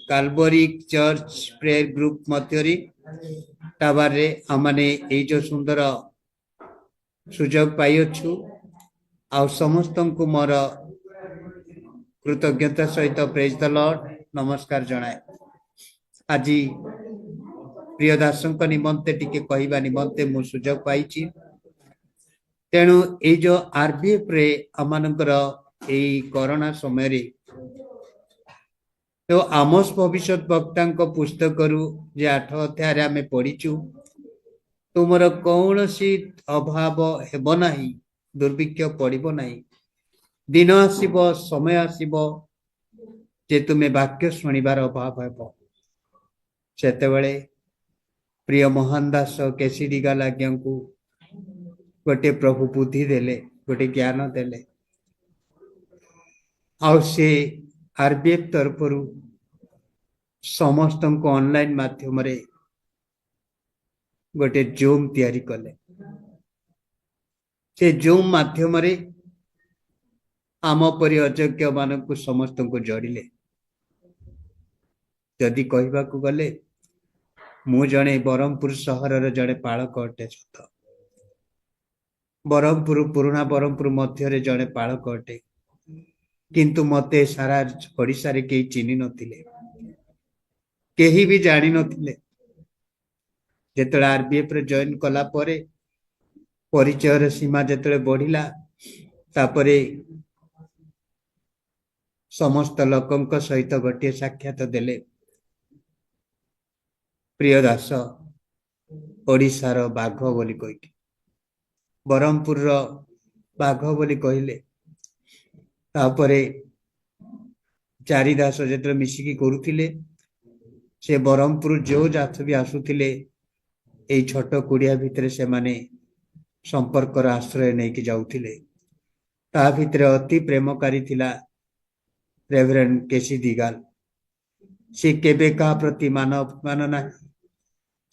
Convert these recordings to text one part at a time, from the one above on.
काल्वरी church prayer group मध्यरी tower रे हमने ये जो सुंदर सुजोग पाई अच्छु आ समस्त को मोर कृतज्ञता सहित प्रेज द लॉर्ड नमस्कार जनाए। आज प्रिय दासों निमंते टिके कहवा निमंते मु सुजोग पाई तेणु ये जो आरबीएफ रे आमनकर कोरोना समय रे तो आमोस भविष्य वक्ता पुस्तक जे 8 अध्याय आम पढ़ीचु तुमर कौन सी अभाव हेब नहीं दुर्भिक्ष पड़ब नहीं दिन आसब समय आसब जे तुम्हें वाक्य शुणिबार अभाव हेब सेतेबेले प्रिय मोहन दास केसी दिगाल आज्ञा को गोटे प्रभु बुद्धि देले गोटे ज्ञान देले आउ से आरबीएफ तरफ समस्त को ऑनलाइन माध्यम रे गोटे जूम तैयारी कले से जूम माध्यम रे आम परि अयोग्य मान को समस्त को जोड़िले जदि कहबा को गले मु जने बरहमपुर सहर जड़े पालक अटे सत बरहमपुर पुराना बरहमपुर मध्य जड़े पालक अटे किंतु मते सारा ओडिशा रे केही चिन्हि नथिले केही भी जानि नथिले जेतले आरबीएफ रे जॉइन कला परे परिचय सीमा जेतले बढ़िला तापरे समस्त लोकंक सहित गोटे साक्षात देले प्रिय दास ओडिशार बाघ बोली कहि बरहमपुर रो बाघ बोली कहिले तापरे चारि दास जेतले मिसिकी करूथिले से बरहमपुर जो जात भी आसुथिले ए छोट कुड़िया भितरे से माने संपर्क आश्रय नहीं कि जाउथिले ता भितरे अति प्रेमकारी थिला रेवरेंड केसी दिगाल से केबे का प्रति मान अपमान ना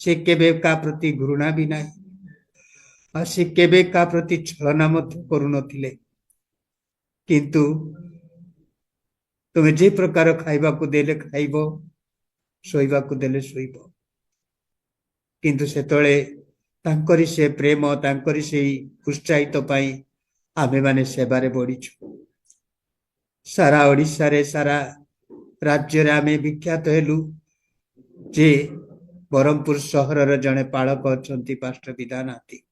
से केबे का प्रति घृणा भी ना से केबे का प्रति छलना मत करू नथिले किंतु तुम्हें जे प्रकार खाइबा को देले खाइबो शोइबा को देले शोइबो किंतु सेतळे तांकरी से प्रेम तांकरी से उत्साहित पाई आमे माने सेवारे बढ़ीछु सारा ओडिशा रे सारा राज्य रे आमे विख्यात हेलु जे बरहमपुर सहर रे जने पालक अछंती पास्टर विधानाथी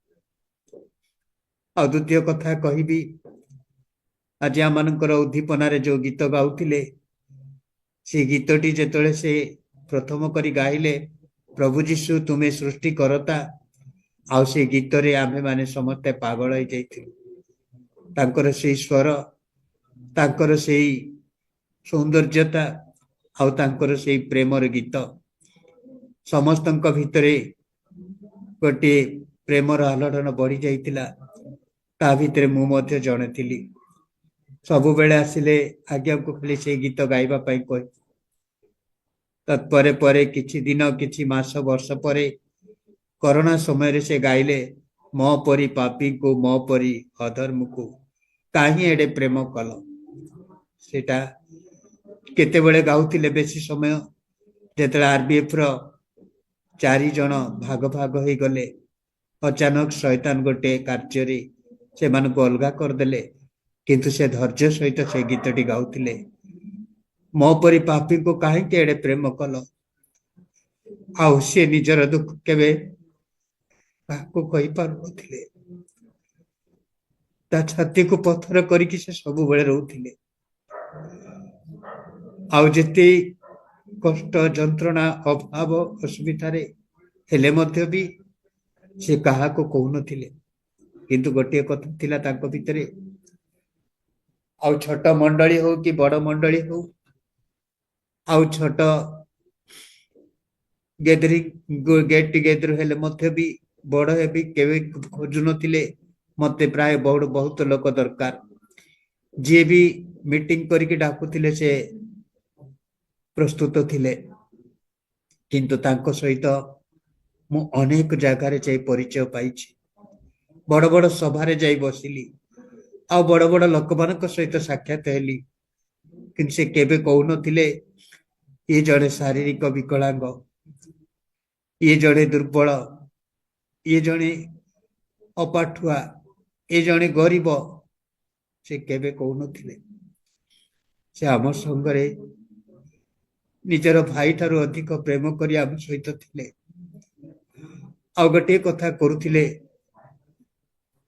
आ द्वितीय कथा कहिबी आज आम मानकर उद्दीपन जो गीत गाउथिले से गीतटी जेतळे से प्रथम करी गाइले प्रभु जीशु तुम्हें सृष्टि करता आउ से गीत रे आमे माने समस्ते पागल हो जाइथिलु तांकर से स्वर तांकर से सौंदर्यता आउ तांकर से प्रेमर गीत समस्तंक भितरे गोटे प्रेमर आलोड़न बढ़ी जाइतिला ता भितरे मु मध्य जणे थिली सबु बेले आसिले आज्ञा को खाली से गीत गाइबा पाई कहि तत्परे परे किछि दिन किछि मास वर्ष परे कोरोना समय रे से गाइले मो परी पापी को मो परी अधर्म को काहे एडे प्रेम कल सेटा केते बेले गाउथिले बेसी समय जेतला आरबीएफ रो 4 जन भाग भाग होई गले अचानक शैतान गोटे कार्य रे से मान को अलगा कर देले किंतु से धैर्य सहित से गीतटी गाउथिले मो परी पापी को काहे के एडे प्रेम कल आउ से निजर दुख केबे काको कहि पारुथिले ता छाती को पत्थर करिकि से सब बेले रहउथिले आउ जेते कष्ट जंत्रणा अभाव असुविधा रे हेले मध्य भी से कहा को कहू नथिले किंतु गोटे कथा थिला ताको भितरे आउ छोट मंडली हो कि बड़ मंडली हो आउ छोट गैदरिंग गेट टुगेदर हेले मध्य भी बड़ हे भी केवे खोजु नथिले मते प्राय बहुत लोक दरकार जे भी मीटिंग करके डाकुथिले से प्रस्तुत थिले किंतु तांको सहित मु अनेक जगार जाई परिचय पाइछि बड़ बड़ सभा रे जाई बसिली आ बड़ बड़ लोक मान सहित साक्षात हेली किंतु से केबे कहू नथिले ये जड़े शारीरिक विकलांग, ये जड़े दुर्बल, ये जड़े अपाठुआ, ये जड़े गरीब, से केबे कहून से आम संगरे निजर भाई ठारू अधिक प्रेम करी आम सहित थिले। आ गोटे कथा करुथिले,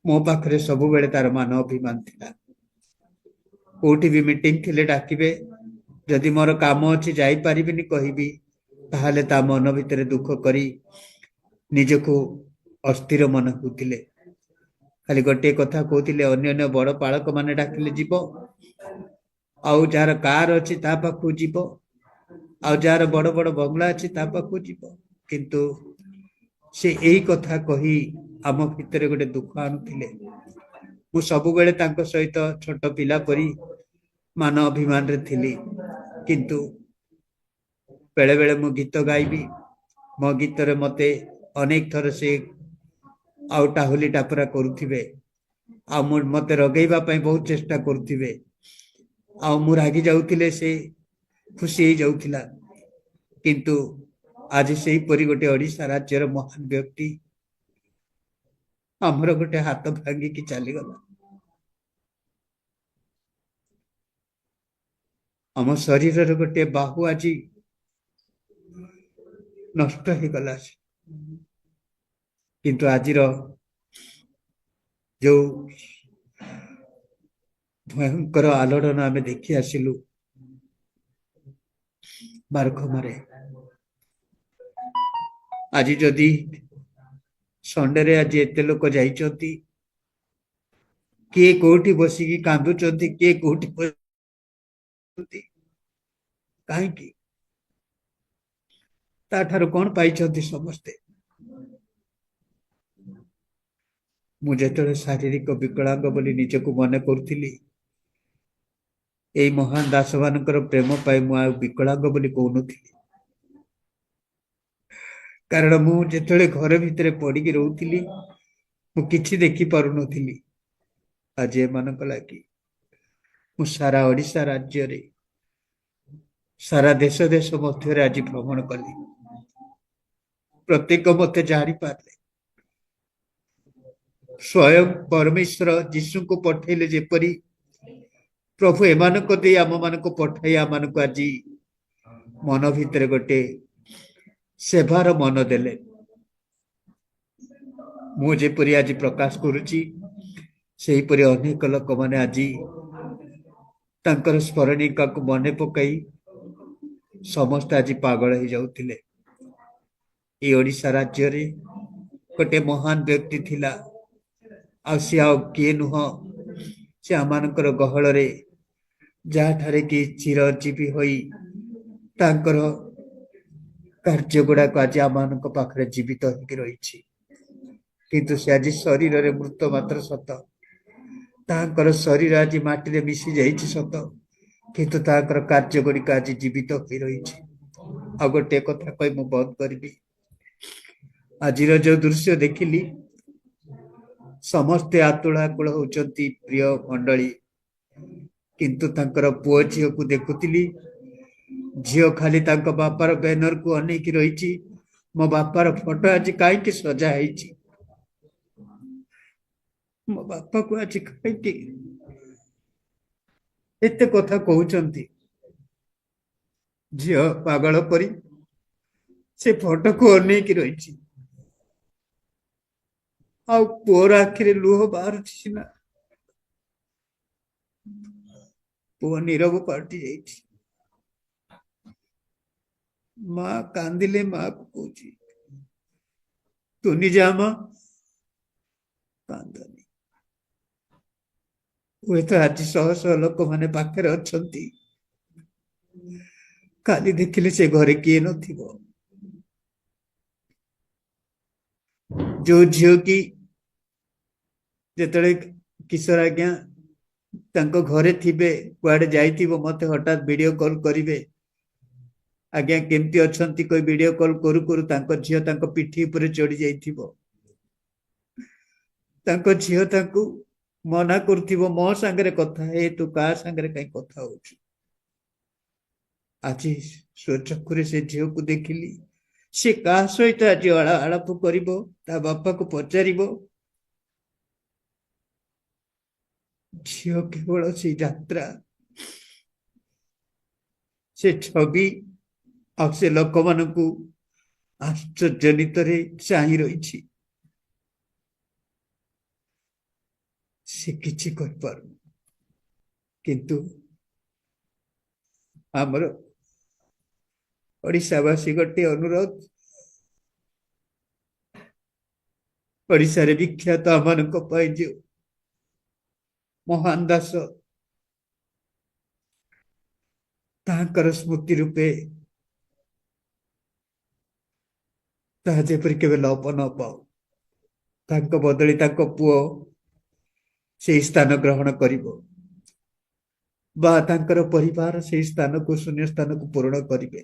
मो पाखरे सबु बेले तार मान अभिमान थिला। कोठी भी मीटिंग थिले डाकिबे, जदि मोर काम अछि जाई परिबिनी कहिबी, ताहाले ता मन भितरे दुख करी निजको अस्थिर मन होतिले। खाली गोटे कथा कहतिले, अन्य अन्य बड़ पालक माने डाकिले जीव, आउ जार कार अछि ता पाखु जीव, आउ जार बड़ बड़ बंगला अछि ता पाखु जीव, किंतु से यही कथा कही आम भितरे गोटे दुख आणुथिले। मु सबु बेले तांको सहित छोट पिला परी मान अभिमान रे थिली, किंतु बेले बेले मु गीत गाइबी, मो गीत रे मते अनेक थर से आउ टाहुली टापरा करुथिबे, आ मते रगेइबा पई बहुत चेष्टा करुथिबे, आ मु रागी जाउथिले से खुशी ही जाउथिला। किंतु आज सेही परी गोटे ओडिशा राज्यर महान व्यक्ति हमर गोटे हाथ भांगी की चली गला। आम शरीर रे गोटे बाहु आज नष्ट हो गला। किंतु आजिर जो भयंकर आलोड़न आमे देखि आसिलु बारखमारे, आज जदि संडे रे आज एते लोक जाइचंती, किए कोठी बसिकी कांदुचंती, किए कोठी बसिचंती, काहे की ता ठारू कोन पाइचंती समस्ते। मु जेतले शारीरिक विकलांग बोली निजको मने करथिली, एई महान दास मानकर प्रेम पाई मु आ विकलांग बोली कहउनथिली। कारण मु जेतले घर भितरे पड़िकी रहउथिली, मु किछि देखि पारु नथिली। आज ए मानक लागी मु सारा ओडिशा राज्य रे, सारा देश देश मध्य रे आज भ्रमण कली। प्रत्येक मते जानी पारले स्वयं परमेश्वर जीशु को पठेले जेपरी प्रभु एमानक दे आम मानक पठाई आम मानक आज मन भितर गोटे सेवार मन देले। मु जेपरी आज प्रकाश करुची, सेही परी अनेक लोक माने आज तांकर स्मरणिका को मने पकाई समस्त आज पागल हो जाउथिले। ए ओडिशा राज्य रे गोटे महान व्यक्ति थिला, आ से आ किए नुह, से आमानकर गहल रे जहा ठारे कि चिरजीवी होई तांकर कार्य गुड़ाक आज आमानक पाखरे जीवित होकर रही। किंतु से आज शरीर रे मृत मात्र सत, तांकर शरीर आज माटी रे मिसी जाइछि सत, किंतु तांकर कार्य गुड़िक आज जीवित होई रही। आ गोटे कथा कहि मु बंद करबी, आजिर जो दृश्य देखिली समस्ते आतुलाकुल होचंती प्रिय मंडली, किंतु तांकर पुओ झियो को देखुतिली। झियो खाली तांको बापार बैनर को अनेक रही, मो बापार फोटो आज कहीं सजा है, मो बापा को आज कहीं एते कथा कहउचंती। झियो पागल परी से फोटो को अनेक रही, आ पुअर आखिरे लुह बाहर सिना, पुअ नीरव पार्टी जाइछि। माँ कांदिले माँ को कहूची, तू निजा माँ कांदनी। हुए तो आज शह शह लोक माने पाखरे अछंती, काली देखिले से घरे किए नथिबो। जो झियो की जेतले किशोर आज्ञा तांको घरे थिबे, कुआडे जाइथिबो, मते हठात वीडियो कॉल करिवे, आज्ञा केमती अछंती कोई वीडियो कॉल करू करू तांको झियो तांको पिठी ऊपर चढ़ी जाइथिबो। तांको झियो तांको मना करथिबो, मो संगरे कथा हे, तू का संगरे कई कथा होछु। ଆଜି ସ୍ୱଚକ୍ଷୁରେ ସେ ଝିଅକୁ ଦେଖିଲି। ସେ କାହା ସହିତ ଆଜି ଆଳାପ କରିବ, ତା ବାପାକୁ ପଚାରିବ। ଝିଅ କେବଳ ସେଇ ଯାତ୍ରା, ସେ ଛବି ଆଉ ସେ ଲୋକମାନଙ୍କୁ ଆଶ୍ଚର୍ଯ୍ୟନିତରେ ଚାହିଁ ରହିଛି। ସେ କିଛି କହିପାରୁନି। କିନ୍ତୁ ଆମର ଓଡ଼ିଶାବାସୀ ଗୋଟିଏ ଅନୁରୋଧ, ଓଡ଼ିଶାରେ ବିଖ୍ୟାତ ଆମମାନଙ୍କ ପାଇଁ ଯେଉଁ ମହାନ ଦାସ, ତାଙ୍କର ସ୍ମୃତି ରୂପେ ତାହା ଯେପରି କେବେ ଲୋପ ନ ପାଉ। ତାଙ୍କ ବଦଳି ତାଙ୍କ ପୁଅ ସେହି ସ୍ଥାନ ଗ୍ରହଣ କରିବ, ବା ତାଙ୍କର ପରିବାର ସେହି ସ୍ଥାନକୁ, ଶୂନ୍ୟ ସ୍ଥାନକୁ ପୂରଣ କରିବେ।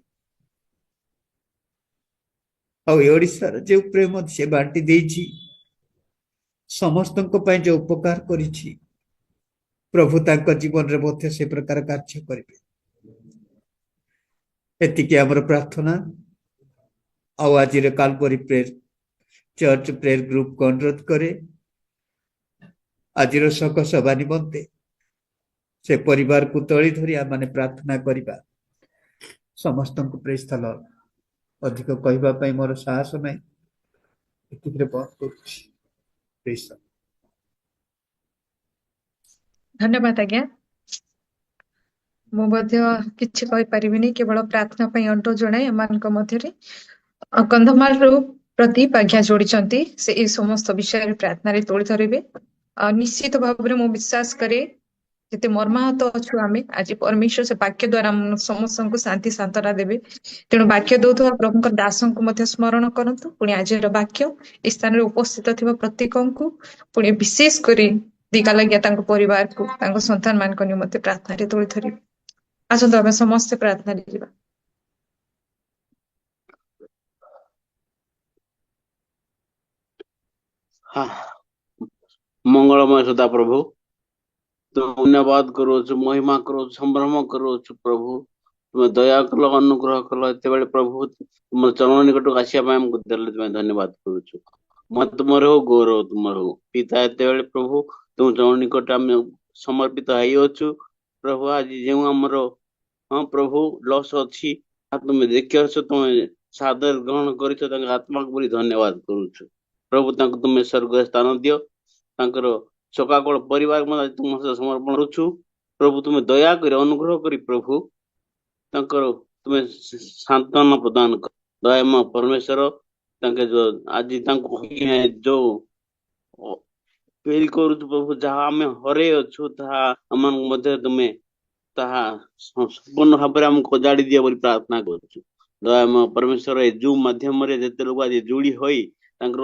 ଆଉ ଏ ଓଡ଼ିଶାର ଯେଉଁ ପ୍ରେମ ସେ ବାଣ୍ଟି ଦେଇଛି, ସମସ୍ତଙ୍କ ପାଇଁ ଯେଉଁ ଉପକାର କରିଛି, ପ୍ରଭୁ ତାଙ୍କ ଜୀବନରେ ମଧ୍ୟ ସେ ପ୍ରକାର କାର୍ଯ୍ୟ କରିବେ। ଏତିକି ଆମର ପ୍ରାର୍ଥନା। ଆଉ ଆଜିର କାଲବରୀ ପ୍ରେୟର ଚର୍ଚ୍ଚ ପ୍ରେୟର ଗ୍ରୁପକୁ ଅନୁରୋଧ କରେ, ଆଜିର ଶୋକ ସଭା ନିମନ୍ତେ ସେ ପରିବାରକୁ ତଳି ଧରି ଆମେ ପ୍ରାର୍ଥନା କରିବା। ସମସ୍ତଙ୍କୁ ପ୍ରେଜ୍ ଦ ଲର୍ଡ। ଅଧିକ କହିବା ପାଇଁ ମୋର ସାହସ ନାହିଁ, ଏତିକିରେ ବନ୍ଦ କରୁଛି। ପ୍ରେଜ୍ ଦ ଲର୍ଡ। ଧନ୍ୟବାଦ ଆଜ୍ଞା। ମୁଁ ମଧ୍ୟ କିଛି କହିପାରିବିନି, କେବଳ ପ୍ରାର୍ଥନା ପାଇଁ ଅନୁରୋଧ ଜଣାଏ। ଏମାନଙ୍କ ମଧ୍ୟରେ କନ୍ଧମାଳରୁ ପ୍ରଦୀପ ଆଜ୍ଞା ଯୋଡ଼ିଛନ୍ତି, ସେ ଏ ସମସ୍ତ ବିଷୟରେ ପ୍ରାର୍ଥନାରେ ତୋଳି ଧରିବେ। ନିଶ୍ଚିତ ଭାବରେ ମୁଁ ବିଶ୍ୱାସ କରେ, ଯେତେ ମର୍ମାହତ ଅଛୁ ଆମେ, ଆଜି ପରମେଶ୍ୱର ସେ ବାକ୍ୟ ଦ୍ୱାରା ସମସ୍ତଙ୍କୁ ଶାନ୍ତି ସାନ୍ତ୍ୱନା ଦେବେ। ତେଣୁ ବାକ୍ୟ ଦଉଥିବା ପ୍ରଭୁଙ୍କ ଦାସଙ୍କୁ ମଧ୍ୟ ସ୍ମରଣ କରନ୍ତୁ। ପୁଣି ଆଜିର ବାକ୍ୟ ଏ ସ୍ଥାନରେ ଉପସ୍ଥିତ ଥିବା ପ୍ରତ୍ୟେକଙ୍କୁ, ପୁଣି ବିଶେଷ କରି ଦିଗା ଲାଗିଆ ତାଙ୍କ ପରିବାରକୁ, ତାଙ୍କ ସନ୍ତାନମାନଙ୍କ ନିମନ୍ତେ ପ୍ରାର୍ଥନାରେ ତୋଳି ଧରିବେ। ଆସନ୍ତୁ ଆମେ ସମସ୍ତେ ପ୍ରାର୍ଥନାରେ ଯିବା। ମଙ୍ଗଳମୟ ସଦା ପ୍ରଭୁ, ଧନ୍ୟବାଦ କରୁଛୁ, ମହିମା କରୁଛୁ, ସମ୍ଭ୍ରମ କରୁଛୁ ପ୍ରଭୁ। ତୁମେ ଦୟା କଲ, ଅନୁଗ୍ରହ କଲ, ଏତେବେଳେ ପ୍ରଭୁ ତୁମ ଚରଣ ନିକଟକୁ ଆସିବା ପାଇଁ ଆମକୁ ଦେଲେ, ତୁମେ ଧନ୍ୟବାଦ କରୁଛୁ। ମତ ତୁମର ହଉ, ଗୌରବ ତୁମର ହଉ। ପିତା, ଏତେବେଳେ ପ୍ରଭୁ ତୁମ ଚରଣ ନିକଟରେ ଆମେ ସମର୍ପିତ ହେଇଅଛୁ ପ୍ରଭୁ। ଆଜି ଯେଉଁ ଆମର ପ୍ରଭୁ ଲସ୍ ଅଛି, ତୁମେ ଦେଖିଅଛ, ତୁମେ ସାଦର ଗ୍ରହଣ କରିଛ, ତାଙ୍କ ଆତ୍ମାକୁ ବୋଲି ଧନ୍ୟବାଦ କରୁଛୁ ପ୍ରଭୁ। ତାଙ୍କୁ ତୁମେ ସ୍ୱର୍ଗରେ ସ୍ଥାନ ଦିଅ। ତାଙ୍କର ସକାଳ ପରିବାର ମଧ୍ୟ ତୁମ ସହ ସମର୍ପଣ କରୁଛୁ ପ୍ରଭୁ। ତୁମେ ଦୟାକରି, ଅନୁଗ୍ରହ କରି ପ୍ରଭୁ ତାଙ୍କର ତୁମେ ସାନ୍ତ୍ୱନା ପ୍ରଦାନ କର। ଦୟାମୟ ପରମେଶ୍ୱର, ତାଙ୍କେ ଆଜି ତାଙ୍କୁ ଯୋଉ ଫିଲ୍ କରୁଛୁ ପ୍ରଭୁ, ଯାହା ଆମେ ହରେଇ ଅଛୁ, ତାହା ଆମମାନଙ୍କ ମଧ୍ୟରେ ତୁମେ ତାହା ସମ୍ପୂର୍ଣ୍ଣ ଭାବରେ ଆମକୁ ସଜାଡ଼ି ଦିଅ ବୋଲି ପ୍ରାର୍ଥନା କରୁଛୁ। ଦୟାମୟ ପରମେଶ୍ୱର, ଏ ଜୁମ୍ ମାଧ୍ୟମରେ ଯେତେ ଲୋକ ଆଜି ଯୋଡ଼ି ହୋଇ ତାଙ୍କର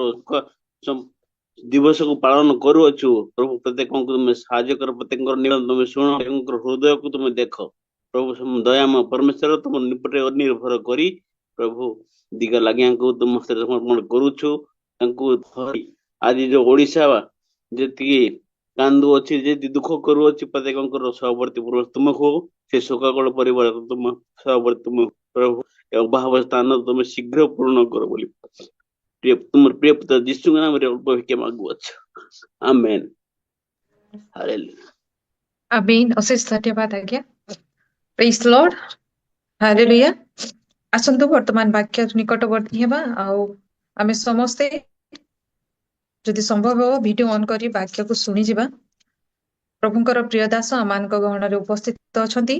ଦିବସକୁ ପାଳନ କରୁଅଛୁ ପ୍ରଭୁ, ପ୍ରତ୍ୟେକଙ୍କୁ ତୁମେ ସାହାଯ୍ୟ କର, ପ୍ରତ୍ୟେକଙ୍କର ନିବେଦନ ତୁମେ ଶୁଣ, ପ୍ରତ୍ୟେକଙ୍କର ହୃଦୟକୁ ତୁମେ ଦେଖ ପ୍ରଭୁ। ଦୟାମୟ ପରମେଶ୍ୱର, ତୁମ ନିକଟରେ ନିର୍ଭର କରି ପ୍ରଭୁ ଦିଗ ଲାଗିଆଙ୍କୁ ତୁମ ସମର୍ପଣ କରୁଛୁ। ତାଙ୍କୁ ଧରି ଆଜି ଯୋଉ ଓଡ଼ିଶା ଯେତିକି କାନ୍ଦୁଅଛି, ଯେତିକି ଦୁଃଖ କରୁଅଛି, ପ୍ରତ୍ୟେକଙ୍କର ସହବର୍ତ୍ତୀ ପୂର୍ବ ତୁମ ହଉ। ସେ ଶୋକାକୁଳ ପରିବାର ତୁମ ସହବର୍ତ୍ତୀ ତୁମ ପ୍ରଭୁ, ଅଭାବ ସ୍ଥାନ ତୁମେ ଶୀଘ୍ର ପୂରଣ କର ବୋଲି ତୁମର ପ୍ରିୟ ପୁତ୍ର ଯୀଶୁଙ୍କ ନାମରେ ଅଳ୍ପ ଭିକ୍ଷା ମାଗୁଅଛୁ। ଆମେନ୍। ହାଲେଲୁୟା। ଆମେନ୍। ଅଶେଷ ଧନ୍ୟବାଦ ଆଜ୍ଞା। ପ୍ରେଜ୍ ଦ ଲର୍ଡ। ହାଲେଲୁୟା। ଆସନ୍ତୁ ବର୍ତ୍ତମାନ ବାକ୍ୟ ନିକଟବର୍ତ୍ତୀ ହେବା। ଆଉ ଆମେ ସମସ୍ତେ ଯଦି ସମ୍ଭବ ହେବ ଭିଡିଓ ଅନ୍ କରି ବାକ୍ୟକୁ ଶୁଣିଯିବା। ପ୍ରଭୁଙ୍କର ପ୍ରିୟ ଦାସ ଆମମାନଙ୍କ ଗହଣରେ ଉପସ୍ଥିତ ଅଛନ୍ତି।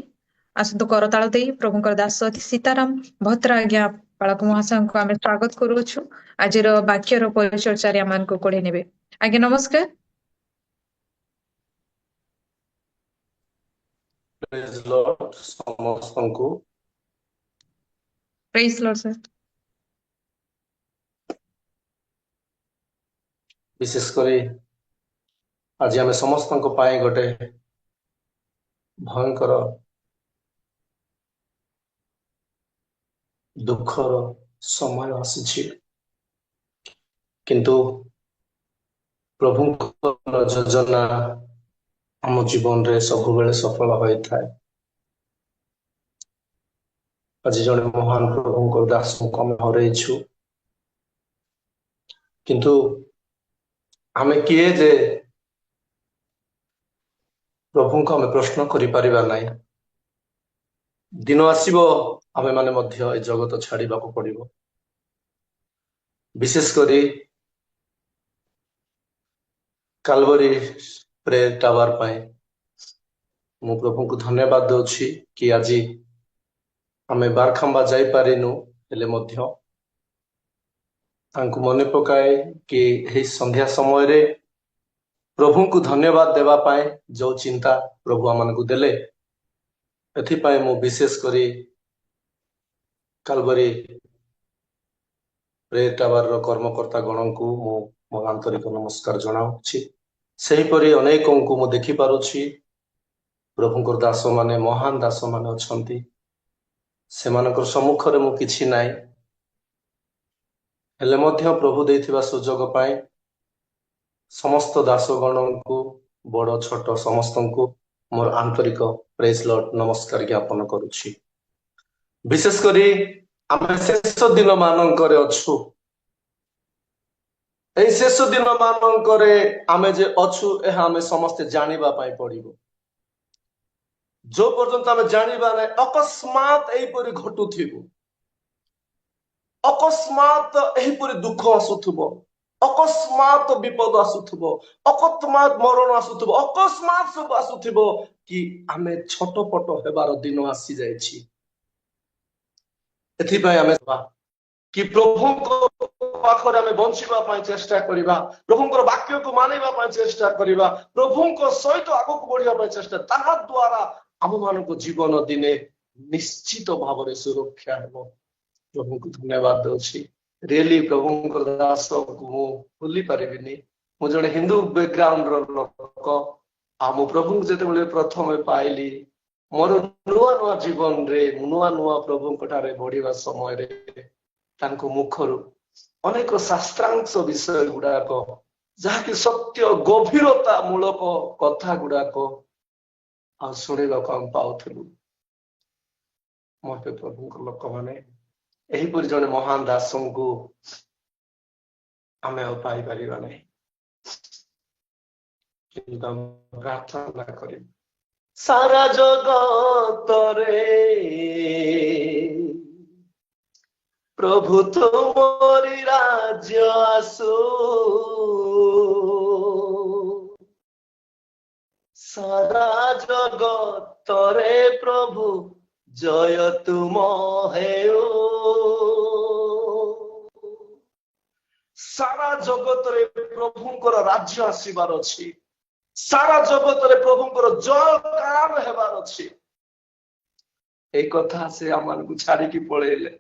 ଆସନ୍ତୁ କରତାଳ ଦେଇ ପ୍ରଭୁଙ୍କର ଦାସ ସୀତାରାମ ଭତ୍ରା ଆଜ୍ଞା ପାଳକ ମହାଶୟଙ୍କୁ ଆମେ ସ୍ୱାଗତ କରୁଅଛୁ। ଆଜିର ବାକ୍ୟର ପରିଚର୍ଚ୍ଚାରେ ଆମମାନଙ୍କୁ କୋଡ଼େଇ ନେବେ। ଆଜ୍ଞା ନମସ୍କାର। ପ୍ରେଜ୍ ଲର୍ଡ ସମସ୍ତଙ୍କୁ। ପ୍ରେଜ୍ ଲର୍ଡ ସାର୍। ବିଶେଷ କରି ଆଜି ଆମେ ସମସ୍ତଙ୍କ ପାଇଁ ଗୋଟେ ଭୟଙ୍କର ଦୁଃଖର ସମୟ ଆସିଛି, କିନ୍ତୁ ପ୍ରଭୁଙ୍କର ଯୋଜନା ଆମ ଜୀବନରେ ସବୁବେଳେ ସଫଳ ହୋଇଥାଏ। आज जड़े महान प्रभु दास को आम हरइछु किंतु आमे किए जे प्रभु को आम प्रश्न करि परिबा नाही दिन आसीबो आमे माने मध्य ए जगत छाड़ीबा को पड़िबो विशेष करी काल्वरी प्रेयर टावर पाए मु प्रभु को धन्यवाद दउछि कि आज आमे बारखंबा जाई पारिनु हेले मध्य तांको मने पकाए कि हे संध्या समय रे प्रभु को धन्यवाद देवा पाए जो चिंता प्रभु आमान को देले एथि पाए मु विशेष करी काल्वरी प्रेयर टावर रो कर्मकर्ता गण को मु मो आंतरिक नमस्कार जनाउछि सेहीपरि अनेकों को मु देखि पारुछि प्रभुंकर दास माने महान दास माने अछंती सेमानकर सम्मुख रे मु किछि नाइ हेले मध्य प्रभु देथिबा सुजोग पाए समस्त दासगण को बड़ छोट समस्त को मोर आंतरिक प्रेज लॉर्ड नमस्कार ज्ञापन करुछि विशेष करी आमे शेष दिन मानंकरे अछु ए शेष दिन मानंकरे आमे जे अछु एहा आमे समस्त जानिबा पाई पड़िबो जो पर्यंत आमे जानिबा नै अकस्मात एहिपरि घटुथिबो अकस्मात एहिपरि दुख आसुथबो अकस्मात विपद आसुथबो अकस्मात मरण आसुथबो अकस्मात सब आसुथबो कि आमे छटपट हेबार दिन आसी जायछि एथि पय आमे कि प्रभु को पाखरे आमे बंचिबा पय चेष्टा करिबा प्रभु को वाक्य को मानिबा पय चेष्टा करिबा प्रभु को सहित आगो को बढ़िया पय चेष्टा ताहा द्वारा आम मान को जीवन दिने निश्चित भाव में सुरक्षा हेबो प्रभु को धन्यवाद दउछि रियली प्रभु को दास को भूली पारिबिनी मु जने हिंदू बैकग्राउंड रो लोक आम प्रभु जेते प्रथम पाइली मोर नुआ नुआ जीवन रे नुआ नुआ प्रभु कटारे बढ़िबा समय रे तांको मुखरु अनेक शास्त्रांश विषय गुडाक जहाँकि सत्य गभीरता मूलक कथा गुडाक आ शुणा को हम पाउलु मत प्रभु लोक मैंने यहीपरि जड़े महान दास को आम पाई पारिबा नहीं प्रार्थना कर सारा जगत रे प्रभु तुमरी राज्य आसु सारा जगत रे प्रभु जय तुम हेउ सारा जगत रे प्रभुंकर राज्य आसीबार अछि सारा जगत रे प्रभुंकर जय गान हेबार अछि ए कथा से आमान को छाड़ी की पळेले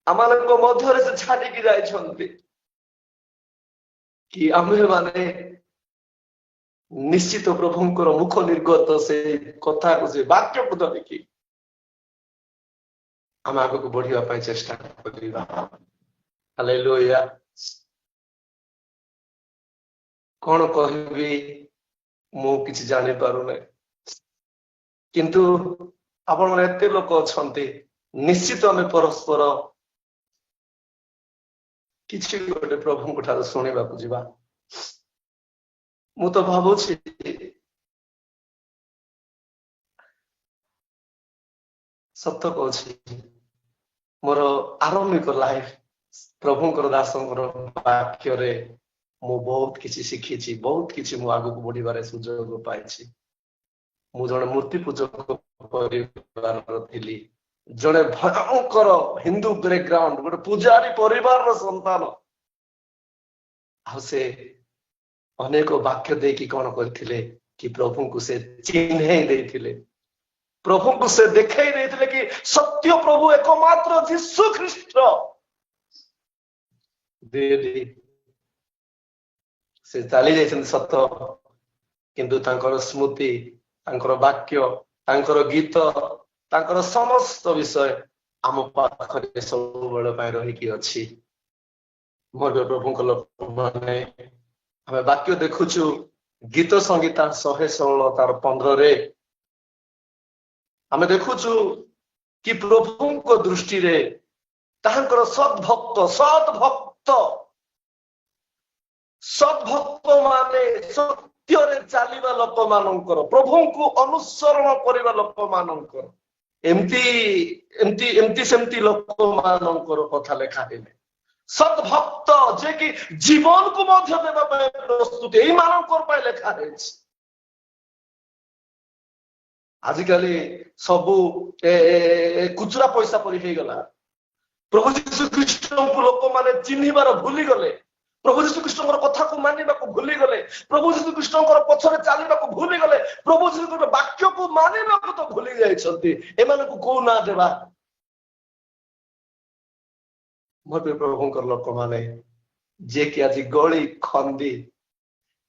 आमान को मध्य से छाड़ी की जाय छंती कि आमे माने निश्चित प्रभुंकर मुख निर्गत से कथा को से वाक्य को धरिकी आम आग को बढ़िया पाई चेष्टा करिबा हालेलुया कौन कहबी मु किछि जानि पारु नै किंतु आपण माने एते लोक अछंती निश्चित आमे परस्पर किछि गोटे प्रभु को ठार सुनिबा को जिबा मु तो भाबुछि सत्य कहछि मोर आरंभिक लाइफ प्रभुंकर दासंकर वाक्य रे मु बहुत किछि शिखिछि बहुत किछि मु आगु को बढ़िबारे सुजोग पाइछि मु जने मूर्ति पूजक परिवार थिली जने भयंकर हिंदू बैकग्राउंड गोटे पुजारी परिवार रो संतान आ से अनेक वाक्य देखि कौन करथिले कि प्रभु को से चिन्ह देथिले प्रभु को से देखाई देथिले कि सत्य प्रभु एकमात्र यीशु ख्रीष्ट देदी से चाली जाइछन सत्य किंतु तांकर स्मृति तांकर वाक्य तांकर गीत तांकर समस्त विषय आम पाखरे सब बेले पाई रही कि अछि मोर प्रभु को लोक माने हमें वाक्य देखुचु गीत संगीता 116 तार 15 रे हमें देखुचु कि प्रभु दृष्टि रे ताहांकर सद्भक्त माने सत्य रे चलिबा लोक मानकर प्रभु को अनुसरण करिबा लोक मानकर एमती एमती एमती सेमती लोक मानकर कथा लेखा हेले सद्भक्त जे कि जीवन को मध्य देबा पय प्रस्तुत एई मानकर पय लेखा हेछि। आजिकाली सबू खुचरा पैसा परि हे गला। प्रभु यीशु ख्रीष्ट को लोक माने चिन्हिबार भूली गले, प्रभु यीशु ख्रीष्ट कथा को मानिबा को भूली गले, प्रभु यीशु ख्रीष्ट पछरे चलिबा को भूली गले, प्रभु यीशु ख्रीष्ट वाक्य को मानिबा को तो भूली जाइछंती। एमान को को ना देबा मोर प्रभुंकर लोक माने जे कि आज गली खंदी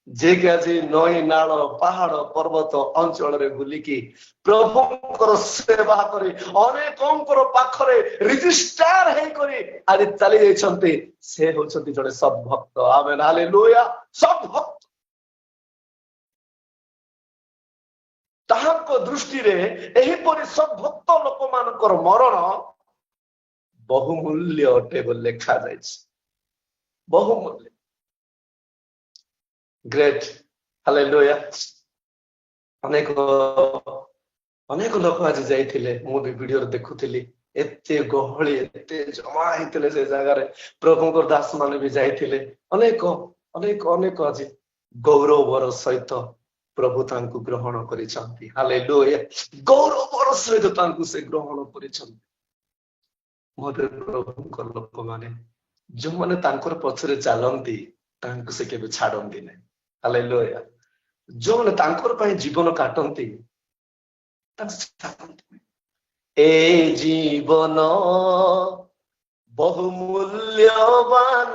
जे कि आज नई नाल पहाड़ पर्वत अंचल रे बुलिकी प्रभुंकर सेवा करी अनेकंकर पाखरे रजिस्टर हे करी आज चली जाइछंती से होछंती जड़े सद्भक्त। Amen hallelujah. सद्भक्त ताहांको दृष्टि रे एही परि सद्भक्त लोक मानकर मरण बहुमूल्य अटे बोल लेखा जाइछ। बहुमूल्य ग्रेट हालेलुया। अनेक अनेक लोक आज जाइथिले मु भी वीडियो देखुथिली एते गहळी एते जमा हितले से जगह रे प्रभुंकर दास माने भी जाइथिले अनेक अनेक अनेक आज गौरवर सहित प्रभु तांकु ग्रहण करिसंती। हालेलुया। गौरवर सहित तांकु से ग्रहण करिसंती। मोर प्रभुंकर लोक माने जो माने तांकर पछरे चालंती तांकु से केबे छाडंती नै। हालेलुया। जो माने तांकर पय जीवन काटंती ए जीवन बहुमूल्यवान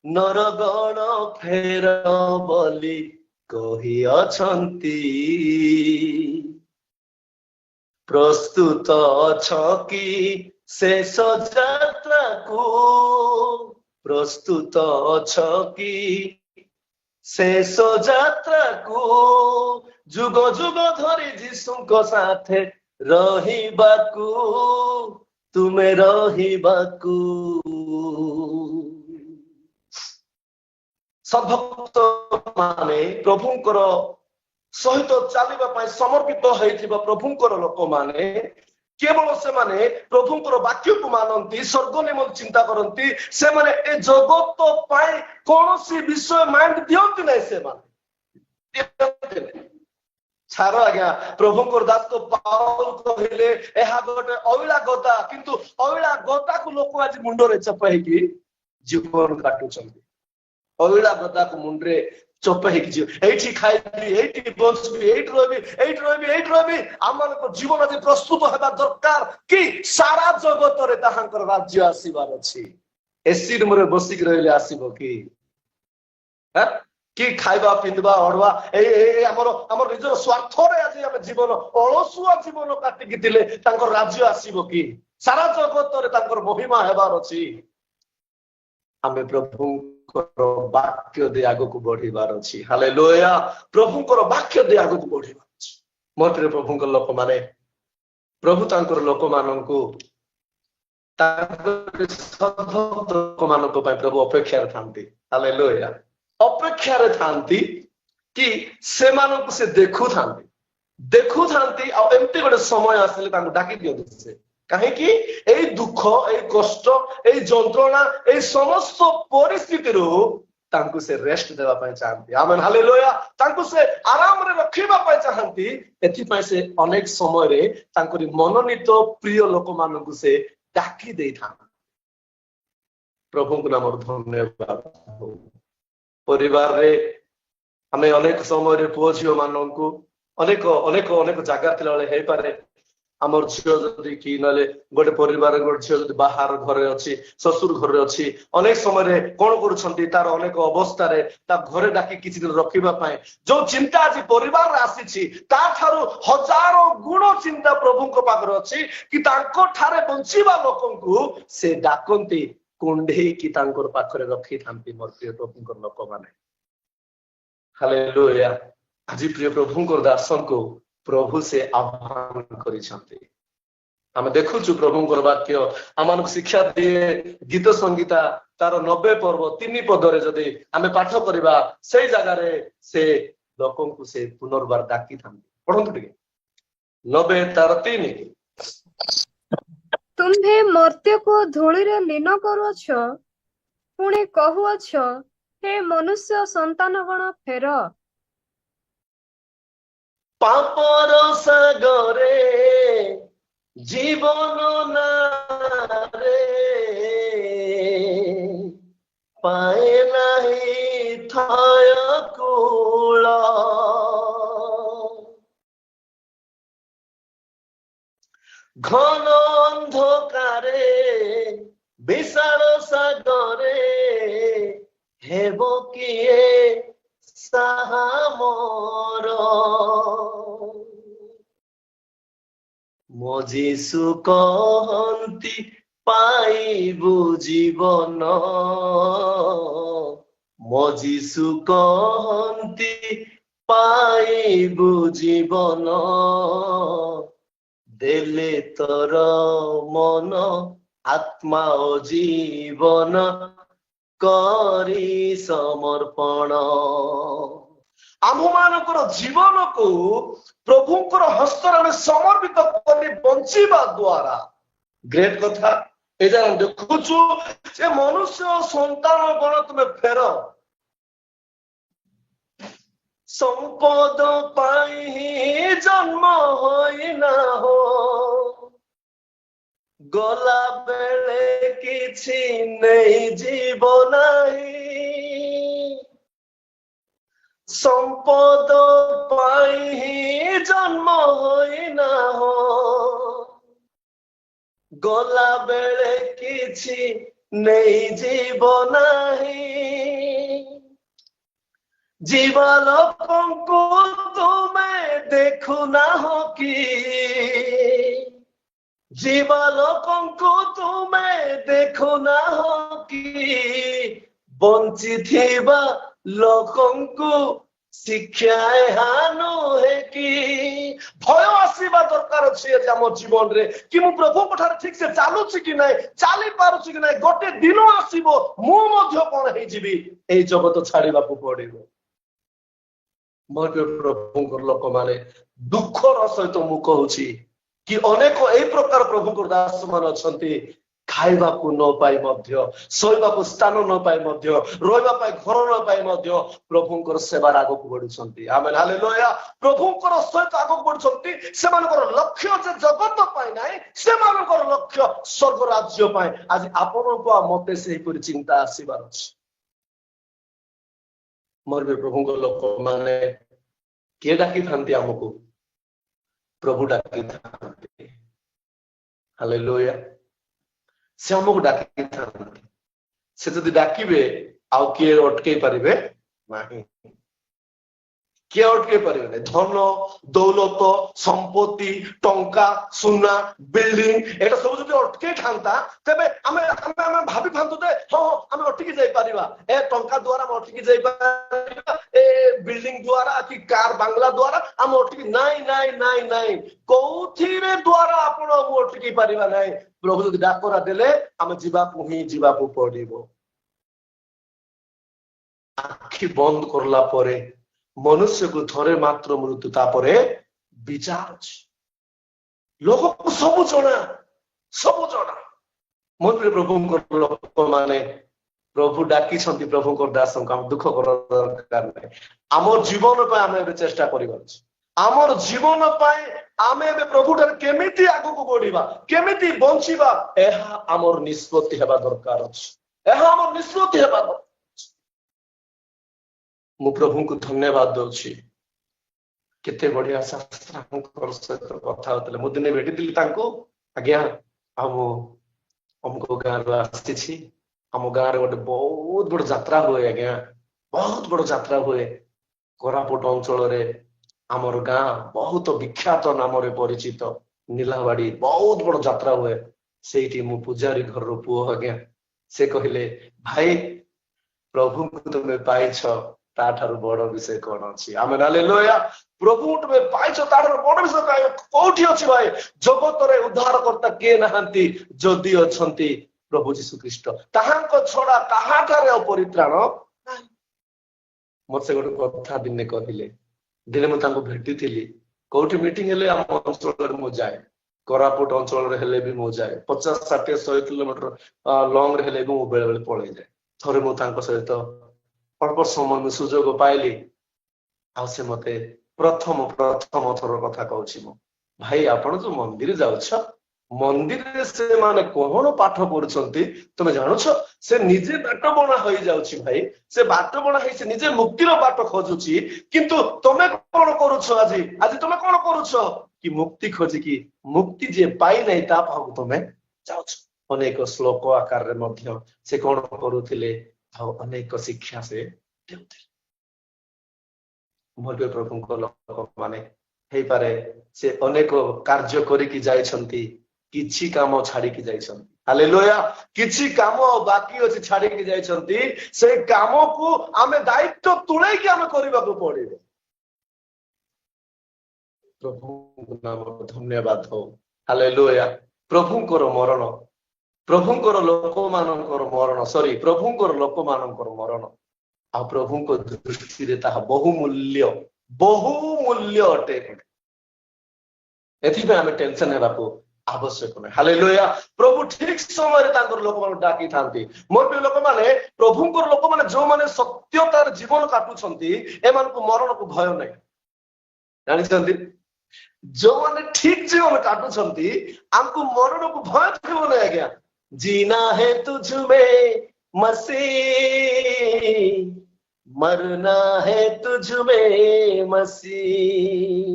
नरगण फेर बोली कहि अछंती प्रस्तुत अछ कि शेष यात्रा को प्रस्तुत अछ कि शेष यात्रा को जुग जुग धरी जीशुको साथे रहिबाकू तुमे रहिबाकू। सद्भक्त माने प्रभुंकर सहित चलिबा पय समर्पित होइथिबा प्रभुंकर लोक माने केवल से माने प्रभुंकर वाक्य को मानती स्वर्ग निमन चिंता करती से माने ए जगत पाए कौनसी विषय माइंड दियंती नै से माने छाड़ आज्ञा प्रभुंकर दास को पाउल कहले एहा गोटे अविला गदा किंतु अविला गदा को लोक आज मुंड रे चपाई की जीवन काटुचंती। अविला गदा को मुंड रे चपाई की एठी खाइबी एठी बसबी एठी रहबी आमन को जीवन आज प्रस्तुत हेबा दरकार कि सारा जगत रे ताहांकर राज्य आसीबार अछि। एसी रूम रे बसिक रहले आसीबो कि ह कि खाइबा पिंदबा अड़वा ए हमर हमर निजर स्वार्थ रे आज हम जीवन अलसुआ जीवन काटि कि दिले तांकर राज्य आसीबो कि सारा जगत रे तांकर महिमा हेबार अछि। हमें प्रभुंकर वाक्य दे आगो को बढ़िबार अछि। हालेलुया। प्रभुंकर वाक्य दे आगो को बढ़िबार अछि। मोर प्रभुंकर लोक माने प्रभु तांकर लोक माननकु तांकर सद्भक्त लोक मानक पय प्रभु अपेक्षा रे थांती। हालेलुया। अपेक्षा रे थांती कि से मानक से देखु थांती आ एमती गोटे समय आसले तांको डाकी दियो से काहे कि एई दुख एई कष्ट एई जंत्रणा एई समस्त परिस्थिति रो तांको से रेस्ट देवा पय चाहंती। Amen hallelujah. तांको से आराम रे रखिबा पय चाहंती। एथि पय से अनेक समय रे तांकोरी मनोनीत प्रिय लोक मानकु से डाकी देई था। प्रभु को नाम धन्यवाद। परिवार रे हमें अनेक समय रे पुओ झियो माननकु अनेक अनेक अनेक जगह थिला हे पारे हमर झियो जदी कि नले गोटे परिवार गोटे झियो जदी बाहर घरे अछि ससुर घरे अछि अनेक समय रे कोन करूछंती तार अनेक अवस्था रे ता घरे डाकी किछि दिन रखिबा पाए जो चिंता आज परिवार रे आसीछि ता थारु हजारों गुण चिंता प्रभु को पाकर अछि कि तांको ठारे बंचिबा लोकंकु से डाकंती कुंडे की तांकर पाखरे रखी थांती। मोर प्रिय प्रभुंकर लोक माने हालेलुया। आज प्रिय प्रभुंकर दासन को प्रभु से आह्वान करिसंती। आम देखुचु प्रभुंकर वाक्य आम शिक्षा दिए गीत संगीता तार 90 पर्व 3 पदरे जदि आम पाठ करवा से जगार से लोकों को से पुनर्बार डाकी था पढ़ंतु टिके 90 तार 3 तुम्भे मर्त्य को धूली रे लीन करुअछ पुणी कहुअछ हे मनुष्य संतान गण फेर पापर सागरे जीवन नारे पाए नहीं थाय कूल घन अंधकारे विशाल सागरे हेब किए साहा मोर मो जीसु कहन्ति पाइबु जीवन मो जीसु कहन्ति पाइबु जीवन देले तोर मन आत्मा ओ जीवन करी समर्पण आमମାନଙ୍କର ଜୀବନକୁ ପ୍ରଭୁଙ୍କର ହସ୍ତରେ ଆମେ ସମର୍ପିତ କରି ବଞ୍ଚିବା ଦ୍ୱାରା ଗ୍ରେଟ୍ କଥା ଏ ଯାଏ ଆମେ ଦେଖୁଛୁ ଯେ ମନୁଷ୍ୟ ସନ୍ତାନ ଗଣ ତୁମେ ଫେର ସମ୍ପଦ ପାଇଁ ଜନ୍ମ ହୋଇନାହଁ ଗଲା ବେଳେ କିଛି ନେଇଯିବ ନାହିଁ संपद पाई जन्म होइनाहो गला बेले किछि नहीं जीव नहीं जीवा लोकंकु तुमे देखु ना हो कि जीवा लोकंकु तुमे देखु ना हो कि बंची थिबा लोकंकु शिक्षा हानु है कि भय आसीबा दरकार अछि आम जीवन रे कि मु प्रभु पठार ठीक से चालुछि कि नै चाली पारुछि कि नै गोटे दिन आसीबो मु मध्य कोन हे जिवि ए जगत छाड़ीबा को पड़िबो मोर प्रभुंकर लोक माने दुखर सहित मु कहूछि कि अनेक ए प्रकार प्रभुंकर दास मान अछंती खाइबा को न पाई मध्य सोइबा को स्थान न पाई मध्य रोइबा पाई घर न पाई मध्य प्रभुंकर सेवा आगो को बढ़ुछंती आमेन हालेलुया प्रभुंकर सहित आगो बढ़ुछंती सेमानकर लक्ष्य जे जगत पाई नाही सेमानकर लक्ष्य स्वर्ग राज्य पाई आज आपन को मते सेही पर चिंता आसीबार अछि मोर बे प्रभुंकर लोक माने के डाकी थांती हमको प्रभु डाकी थांती हालेलुया से हमको डाकी थांती से जदि डाकिबे आउ किए अटके पारिबे नाही किए अटके पारिबे नै धन दौलत संपत्ति टंका सुना बिल्डिंग एटा सब जदि अटके थांता तबे हमें भाबी थांतु दे हां हमें अटकी जाई पारिबा ए टंका द्वारा हम अटकी जाई पारिबा ए बिल्डिंग द्वारा कि कार बांग्ला द्वारा हम अटकी नाही नाही नाही नाही कोउथिरे द्वारा आपण हम अटकी पारिबा नाही प्रभु जदि डाकरा देले हम जीवा को पड़िबो आखि बंद करला परे मनुष्य को थरे मात्र मृत्यु तापरे विचार लोक को सब जना मन प्रभु लोक माने प्रभु डाकी छंती प्रभु को दास हम दुख कर दरकार नै हमर जीवन पे हमें चेष्टा करिबार अछि हमर जीवन पाए आमे बे प्रभु डर केमिति आगु को बढ़िबा केमिति बंचिबा एहा हमर निष्पत्ति हेबा दरकार अछि एहा हमर निष्पत्ति हेबा मु प्रभु को धन्यवाद दउछि केते बढ़िया शास्त्र सहित कथा होतले मु दिने भेटी दिली तांको आज्ञा हमको गाँव आसी हम गाँव रे गोटे बहुत बड़ यात्रा हुए आज्ञा बहुत बड़ यात्रा हुए कोरापुट अंचल रे आमर गाँ बहुत विख्यात नाम रे परिचित नीलावाड़ी बहुत बड़ यात्रा हुए सेठी मु पूजारी घर रो पुओ आज्ञा से कहले भाई प्रभु को तुमे पाइछ ତାଠାରୁ ବଡ ବିଷୟ କଣ ଅଛି? ଆମେ ହାଲେଲୁୟା। ପ୍ରଭୁ ତୁମେ ପାଇଛ, ତାଠାରୁ ବଡ ବିଷୟ କୋଉଠି ଅଛି ଭାଇ? ଜଗତରେ ଉଦ୍ଧାରକର୍ତ୍ତା କିଏ ନାହାନ୍ତି? ଯଦି ଅଛନ୍ତି ପ୍ରଭୁ ଯୀଶୁ ଖ୍ରୀଷ୍ଟ, ତାହାଙ୍କ ଛଡା କାହାଠାରେ ଆଉ ପରିତ୍ରାଣ ନାହିଁ। ମତେ ଗୋଟେ କଥା ଦିନେ କହିଲେ, ଦିନେ ମୁଁ ତାଙ୍କୁ ଭେଟିଥିଲି। କୋଉଠି ମିଟିଂ ହେଲେ ଆମ ଅଞ୍ଚଳରେ ମୁଁ ଯାଏ, କୋରାପୁଟ ଅଞ୍ଚଳରେ ହେଲେ ବି ମୁଁ ଯାଏ, 50, 60, 100 କିଲୋମିଟର ଲଙ୍ଗ ରେ ହେଲେ ବି ମୁଁ ବେଳେ ବେଳେ ପଳେଇ ଯାଏ। ଥରେ ମୁଁ ତାଙ୍କ ସହିତ ଅଳ୍ପ ସମୟ ସୁଯୋଗ ପାଇଲି, ଆଉ ସେ ମତେ ପ୍ରଥମ ଥର କଥା କହୁଛି, ମୁଁ ଭାଇ ଆପଣ ଯୋଉ ମନ୍ଦିର ଯାଉଛ, ମନ୍ଦିରରେ ସେମାନେ କଣ ପାଠ ପଢୁଛନ୍ତି ତମେ ଜାଣୁଛ? ସେ ନିଜେ ବାଟ ବଣା ହୋଇଯାଉଛି ଭାଇ, ସେ ବାଟ ବଣା ହେଇ ସେ ନିଜେ ମୁକ୍ତିର ବାଟ ଖୋଜୁଛି, କିନ୍ତୁ ତମେ କଣ କରୁଛ? ଆଜି ତମେ କଣ କରୁଛ କି? ମୁକ୍ତି ଖୋଜିକି ମୁକ୍ତି ଯିଏ ପାଇନାହିଁ ତା ପାଖକୁ ତମେ ଯାଉଛ। ଅନେକ ଶ୍ଲୋକ ଆକାରରେ ମଧ୍ୟ ସେ କଣ କରୁଥିଲେ, ଆଉ ଅନେକ ଶିକ୍ଷା ସେ ଦେଉଥିଲେ। ମୋର ପ୍ରଭୁଙ୍କ ଲୋକମାନେ ହେଇପାରେ ସେ ଅନେକ କାର୍ଯ୍ୟ କରିକି ଯାଇଛନ୍ତି, କିଛି କାମ ଛାଡିକି ଯାଇଛନ୍ତି। ହାଲେଲୁୟା। କିଛି କାମ ବାକି ଅଛି ଛାଡିକି ଯାଇଛନ୍ତି, ସେଇ କାମକୁ ଆମେ ଦାୟିତ୍ୱ ତୁଳେଇକି ଆମେ କରିବାକୁ ପଡିବ। ପ୍ରଭୁଙ୍କ ନାମ ଧନ୍ୟବାଦ ହଉ। ହାଲେଲୁୟା। ପ୍ରଭୁଙ୍କର ମରଣ, ପ୍ରଭୁଙ୍କର ଲୋକମାନଙ୍କର ମରଣ, ପ୍ରଭୁଙ୍କର ଲୋକମାନଙ୍କର ମରଣ ଆଉ ପ୍ରଭୁଙ୍କ ଦୃଷ୍ଟିରେ ତାହା ବହୁମୂଲ୍ୟ ଅଟେ। ଏଥିପାଇଁ ଆମେ ଟେନସନ ହେବାକୁ ଆବଶ୍ୟକ ନାହିଁ। ହାଲେଲୁୟା। ପ୍ରଭୁ ଠିକ ସମୟରେ ତାଙ୍କର ଲୋକମାନଙ୍କୁ ଡାକିଥାନ୍ତି। ମୋର ପ୍ରିୟ ଲୋକମାନେ, ପ୍ରଭୁଙ୍କର ଲୋକମାନେ ଯୋଉମାନେ ସତ୍ୟତାର ଜୀବନ କାଟୁଛନ୍ତି, ଏମାନଙ୍କୁ ମରଣକୁ ଭୟ ନାହିଁ। ଜାଣିଛନ୍ତି, ଯୋଉମାନେ ଠିକ ଜୀବନ କାଟୁଛନ୍ତି, ଆମକୁ ମରଣକୁ ଭୟ ଥିବ ନାହିଁ। ଆଜ୍ଞା, जीना है तुझ में मसीह, मरना है तुझ में मसीह,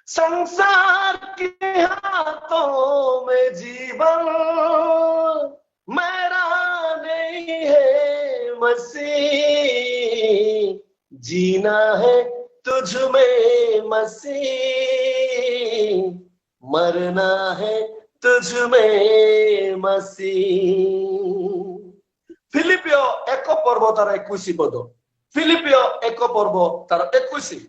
संसार के हाथों में जीवन मेरा नहीं है मसीह, जीना है तुझ में मसीह, मरना है तुझ में मसीह। फिलिपियो 1 पर्व तार 21 पद, फिलिपियो 1 पर्व तार 21।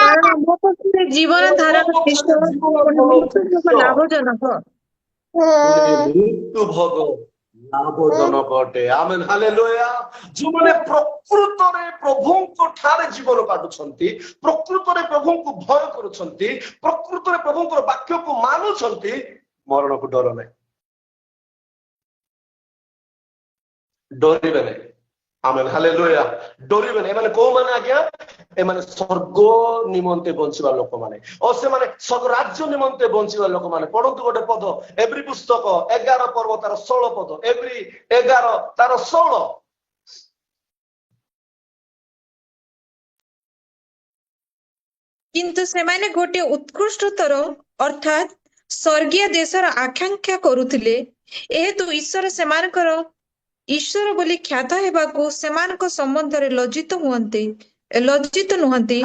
କାରଣ ମୋ ପକ୍ଷରେ ଜୀବନ ଧାରଣ ଖ୍ରୀଷ୍ଟ, ମୃତ୍ୟୁ ଲାଭଜନକ। ମୃତ୍ୟୁ ଭୋଗ ଲାଭଜନକ ଅଟେ। ଆମେନ୍, ହାଲେଲୁୟା। ଯୋଉମାନେ ପ୍ରକୃତରେ ପ୍ରଭୁଙ୍କ ଠାରେ ଜୀବନ କାଟୁଛନ୍ତି, ପ୍ରକୃତରେ ପ୍ରଭୁଙ୍କୁ ଭୟ କରୁଛନ୍ତି, ପ୍ରକୃତରେ ପ୍ରଭୁଙ୍କର ବାକ୍ୟକୁ ମାନୁଛନ୍ତି, ମରଣକୁ ଡର ନାହିଁ, ଡରିବେ ନାହିଁ। ଆମେନ୍, ହାଲେଲୁୟା। ଡରିବେ ନାହିଁ। ଏମାନେ କୋଉମାନେ ଆଜ୍ଞା? ଏମାନେ ସ୍ୱର୍ଗ ନିମନ୍ତେ ବଞ୍ଚିବା ଲୋକମାନେ, ଓ ସେମାନେ ସ୍ୱର୍ଗ ରାଜ୍ୟ ନିମନ୍ତେ ବଞ୍ଚିବା ଲୋକମାନେ। ପଢନ୍ତୁ ଗୋଟେ ପଦ, ଏବ୍ରୀ ପୁସ୍ତକ 11 ପର୍ବ ତାର 16 ପଦ, ଏବ୍ରୀ 11 ତାର 16। କିନ୍ତୁ ସେମାନେ ଗୋଟିଏ ଉତ୍କୃଷ୍ଟତର ଅର୍ଥାତ୍ ସ୍ୱର୍ଗୀୟ ଦେଶର ଆକାଂକ୍ଷା କରୁଥିଲେ। ଏହେତୁ ଈଶ୍ୱର ବୋଲି ଖ୍ୟାତ ହେବାକୁ ସେମାନଙ୍କ ସମ୍ବନ୍ଧରେ ଲଜ୍ଜିତ ନୁହନ୍ତି,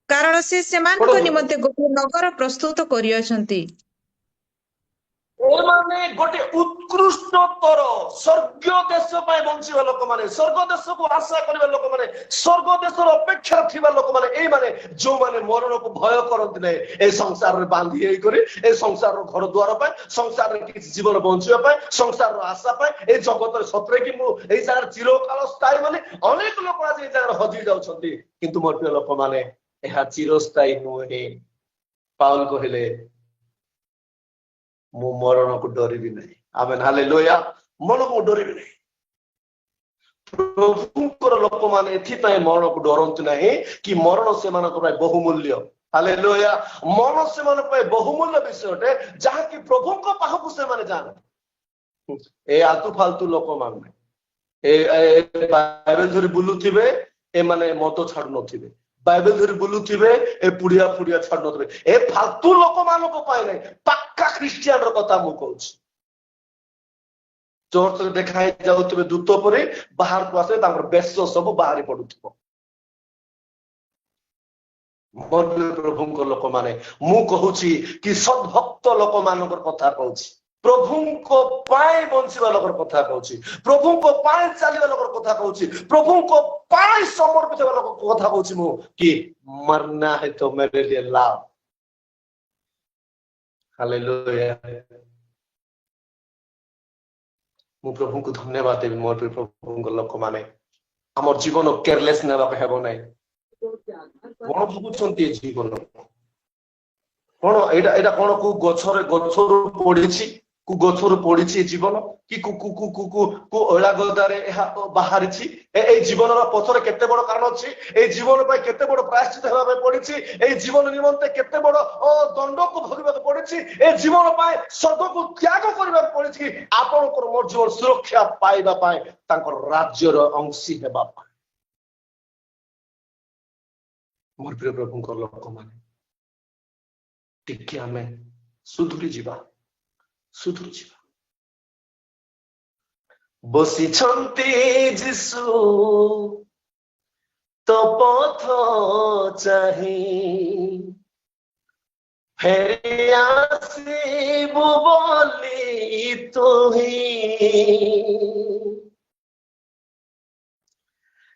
କାରଣ ସେ ସେମାନଙ୍କ ନିମନ୍ତେ ଗୋଟିଏ ନଗର ପ୍ରସ୍ତୁତ କରିଅଛନ୍ତି। ଏମାନେ ଗୋଟେ ଉତ୍କୃଷ୍ଟତର ସ୍ୱର୍ଗୀୟ ଦେଶ ପାଇଁ ବଞ୍ଚିବା ଲୋକମାନେ, ସ୍ୱର୍ଗ ଦେଶକୁ ଆଶା କରିବା ଲୋକମାନେ, ସ୍ୱର୍ଗ ଦେଶର ଅପେକ୍ଷାରେ ଥିବା ଲୋକମାନେ, ଏଇମାନେ ଯୋଉମାନେ ମରଣକୁ ଭୟ କରନ୍ତି ନାହିଁ। ଏ ସଂସାରରେ ବାନ୍ଧି ହେଇକରି, ଏ ସଂସାରର ଘର ଦ୍ୱାର ପାଇଁ, ସଂସାରରେ କିଛି ଜୀବନ ବଞ୍ଚିବା ପାଇଁ, ସଂସାରର ଆଶା ପାଇଁ, ଏଇ ଜଗତରେ ସତରେ କି ମୁଁ ଏଇ ଜାଗାରେ ଚିରକାଳ ସ୍ଥାୟୀ ବୋଲି ଅନେକ ଲୋକ ଆଜି ଏଇ ଜାଗାରେ ହଜି ଯାଉଛନ୍ତି। କିନ୍ତୁ ମୋର ପ୍ରିୟ ଲୋକମାନେ, ଏହା ଚିରସ୍ଥାୟୀ ନୁହେଁ। ପାଉଲ କହିଲେ, ମୁଁ ମରଣକୁ ଡରିବି ନାହିଁ। ଆମେନ୍, ହାଲେଲୁୟା। ମରଣକୁ ଡରିବି ନାହିଁ। ପ୍ରଭୁଙ୍କର ଲୋକମାନେ ଏଥିପାଇଁ ମରଣକୁ ଡରନ୍ତି ନାହିଁ କି ମରଣ ସେମାନଙ୍କ ପାଇଁ ବହୁମୂଲ୍ୟ। ହାଲେଲୁୟା। ମରଣ ସେମାନଙ୍କ ପାଇଁ ବହୁମୂଲ୍ୟ ବିଷୟଟେ, ଯାହାକି ପ୍ରଭୁଙ୍କ ପାଖକୁ ସେମାନେ ଯାଆନ୍ତି। ଏ ଆଲତୁ ଫାଲତୁ ଲୋକମାନେ ବାଇବେଲ ଧରି ବୁଲୁଥିବେ, ଏମାନେ ମଦ ଛାଡୁ ନଥିବେ। ବାଇବେଲ ଧରି ବୁଲୁଥିବେ, ଏ ପୁଡିଆ ଛାଡୁ ନଥିବେ। ଏ ଫାଲତୁ ଲୋକମାନଙ୍କ ପାଇଁ ନାହିଁ, ପାକ୍କା ଖ୍ରୀଷ୍ଟିଆନର କଥା ମୁଁ କହୁଛି। ଚର୍ଚ୍ଚରେ ଦେଖା ହେଇ ଯାଉଥିବେ ଦୂତ ପରି, ବାହାରକୁ ଆସିଲେ ତାଙ୍କର ବେଶ ସବୁ ବାହାରି ପଡୁଥିବ। ମୋର ପ୍ରଭୁଙ୍କ ଲୋକମାନେ ମୁଁ କହୁଛି କି ସଦ୍ଭକ୍ତ ଲୋକମାନଙ୍କର କଥା କହୁଛି, ପ୍ରଭୁଙ୍କ ପାଇଁ ବଞ୍ଚିବା ଲୋକର କଥା କହୁଛି, ପ୍ରଭୁଙ୍କ ପାଇଁ ଚାଲିବା ଲୋକର କଥା କହୁଛି, ପ୍ରଭୁଙ୍କ ପାଇଁ ସମର୍ପିତ ହେବା ଲୋକ କଥା କହୁଛି ମୁଁ କି ମରନା ହେ ତ ମେରେ ଲିଏ ଲାଭ। ହାଲେଲୁୟା। ମୁଁ ପ୍ରଭୁଙ୍କୁ ଧନ୍ୟବାଦ ଦେବି। ମୋର ପ୍ରଭୁଙ୍କ ଲୋକମାନେ ଆମର ଜୀବନ କେୟାରଲେସ୍ ନେବାକୁ ହେବ ନାହିଁ। କଣ ଭାବୁଛନ୍ତି ଜୀବନ କଣ ଏଇଟା ଏଇଟା କଣ କୋଉ ଗଛରୁ ପଡିଛି, କୋଉ ଗଛରୁ ପଡିଛି ଜୀବନ କି ଅଳା ଗଦାରେ ଏହା ବାହାରିଛି। ଏଇ ଜୀବନର ପଛରେ କେତେ ବଡ କାରଣ ଅଛି, ଏଇ ଜୀବନ ପାଇଁ କେତେ ବଡ ପ୍ରାୟଶ୍ଚିତ ହେବା ପାଇଁ ପଡିଛି, ଏଇ ଜୀବନ ନିମନ୍ତେ କେତେ ବଡ ଦଣ୍ଡକୁ ଭୋଗିବାକୁ ପଡିଛି, ଏଇ ଜୀବନ ପାଇଁ ସ୍ୱର୍ଗକୁ ତ୍ୟାଗ କରିବାକୁ ପଡିଛି ଆପଣଙ୍କର ମୋର ଜୀବନ ସୁରକ୍ଷା ପାଇବା ପାଇଁ, ତାଙ୍କର ରାଜ୍ୟର ଅଂଶୀ ହେବା ପାଇଁ। ମୋର ପ୍ରିୟ ପ୍ରଭୁଙ୍କ ଲୋକମାନେ ଟିକେ ଆମେ ସୁଧୁରି ଯିବା। ବସିଛନ୍ତି ଯୀଶୁ ତ ପଥ ଚାହିଁ, ଫେରି ଆସିବୁ ବୋଲି ତୁହି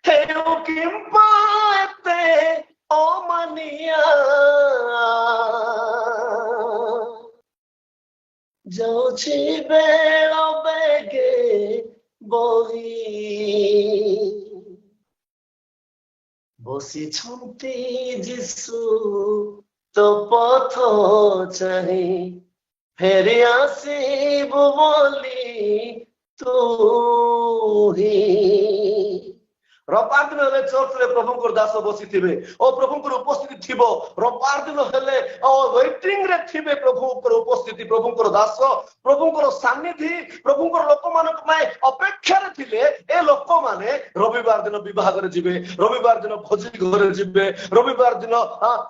ହେଉ କିମ୍ବା ଏତେ ଅମାନିଆ ଯାଉଛି ବେଳ ବେଗେ ବହି, ବସିଛନ୍ତି ଯୀଶୁ ତ ପଥ ଚାହିଁ, ଫେରି ଆସିବୁ ବୋଲି ତୁହି। ରବିବାର ଦିନ ହେଲେ ଚର୍ଚ୍ଚରେ ପ୍ରଭୁଙ୍କର ଦାସ ବସିଥିବେ ଓ ପ୍ରଭୁଙ୍କର ଉପସ୍ଥିତି ଥିବ। ରବିବାର ଦିନ ହେଲେ ୱେଟିଂ ରେ ଥିବେ ପ୍ରଭୁଙ୍କର ଉପସ୍ଥିତି, ପ୍ରଭୁଙ୍କର ଦାସ, ପ୍ରଭୁଙ୍କର ସାନ୍ନିଧି, ପ୍ରଭୁଙ୍କର ଲୋକମାନଙ୍କ ପାଇଁ ଅପେକ୍ଷାରେ ଥିଲେ। ଏ ଲୋକମାନେ ରବିବାର ଦିନ ବିବାହରେ ଯିବେ, ରବିବାର ଦିନ ଭୋଜି ଘରେ ଯିବେ, ରବିବାର ଦିନ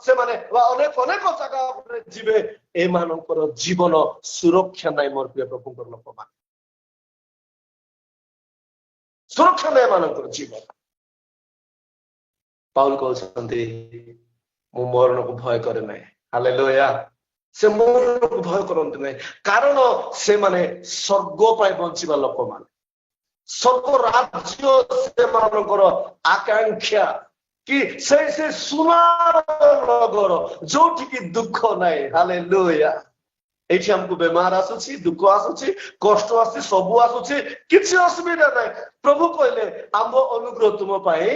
ସେମାନେ ଅନେକ ଜାଗାରେ ଯିବେ। ଏମାନଙ୍କର ଜୀବନ ସୁରକ୍ଷା ନାହିଁ। ମୋର ପ୍ରିୟ ପ୍ରଭୁଙ୍କର ଲୋକମାନେ ସୁରକ୍ଷା ନାହିଁ ଏମାନଙ୍କର ଜୀବନ। ପାଉଲ କହୁଛନ୍ତି ମୁଁ ମରଣକୁ ଭୟ କରେ ନାହିଁ। ହାଲେଲୁୟା। ସେ ମରଣକୁ ଭୟ କରନ୍ତି ନାହିଁ, କାରଣ ସେମାନେ ସ୍ୱର୍ଗ ପାଇଁ ବଞ୍ଚିବା ଲୋକମାନେ। ସ୍ୱର୍ଗ ରାଜ୍ୟ ସେମାନଙ୍କର ଆକାଂକ୍ଷା କି ସେ ସୁନାର ନଗର ଯୋଉଠିକି ଦୁଃଖ ନାହିଁ। ହାଲେଲୁୟା। ଏଇଠି ଆମକୁ ବେମାର ଆସୁଛି, ଦୁଃଖ ଆସୁଛି, କଷ୍ଟ ଆସୁଛି, ସବୁ ଆସୁଛି, କିଛି ଅସୁବିଧା ନାହିଁ। ପ୍ରଭୁ କହିଲେ ଆମ୍ଭ ଅନୁଗ୍ରହ ତୁମ ପାଇଁ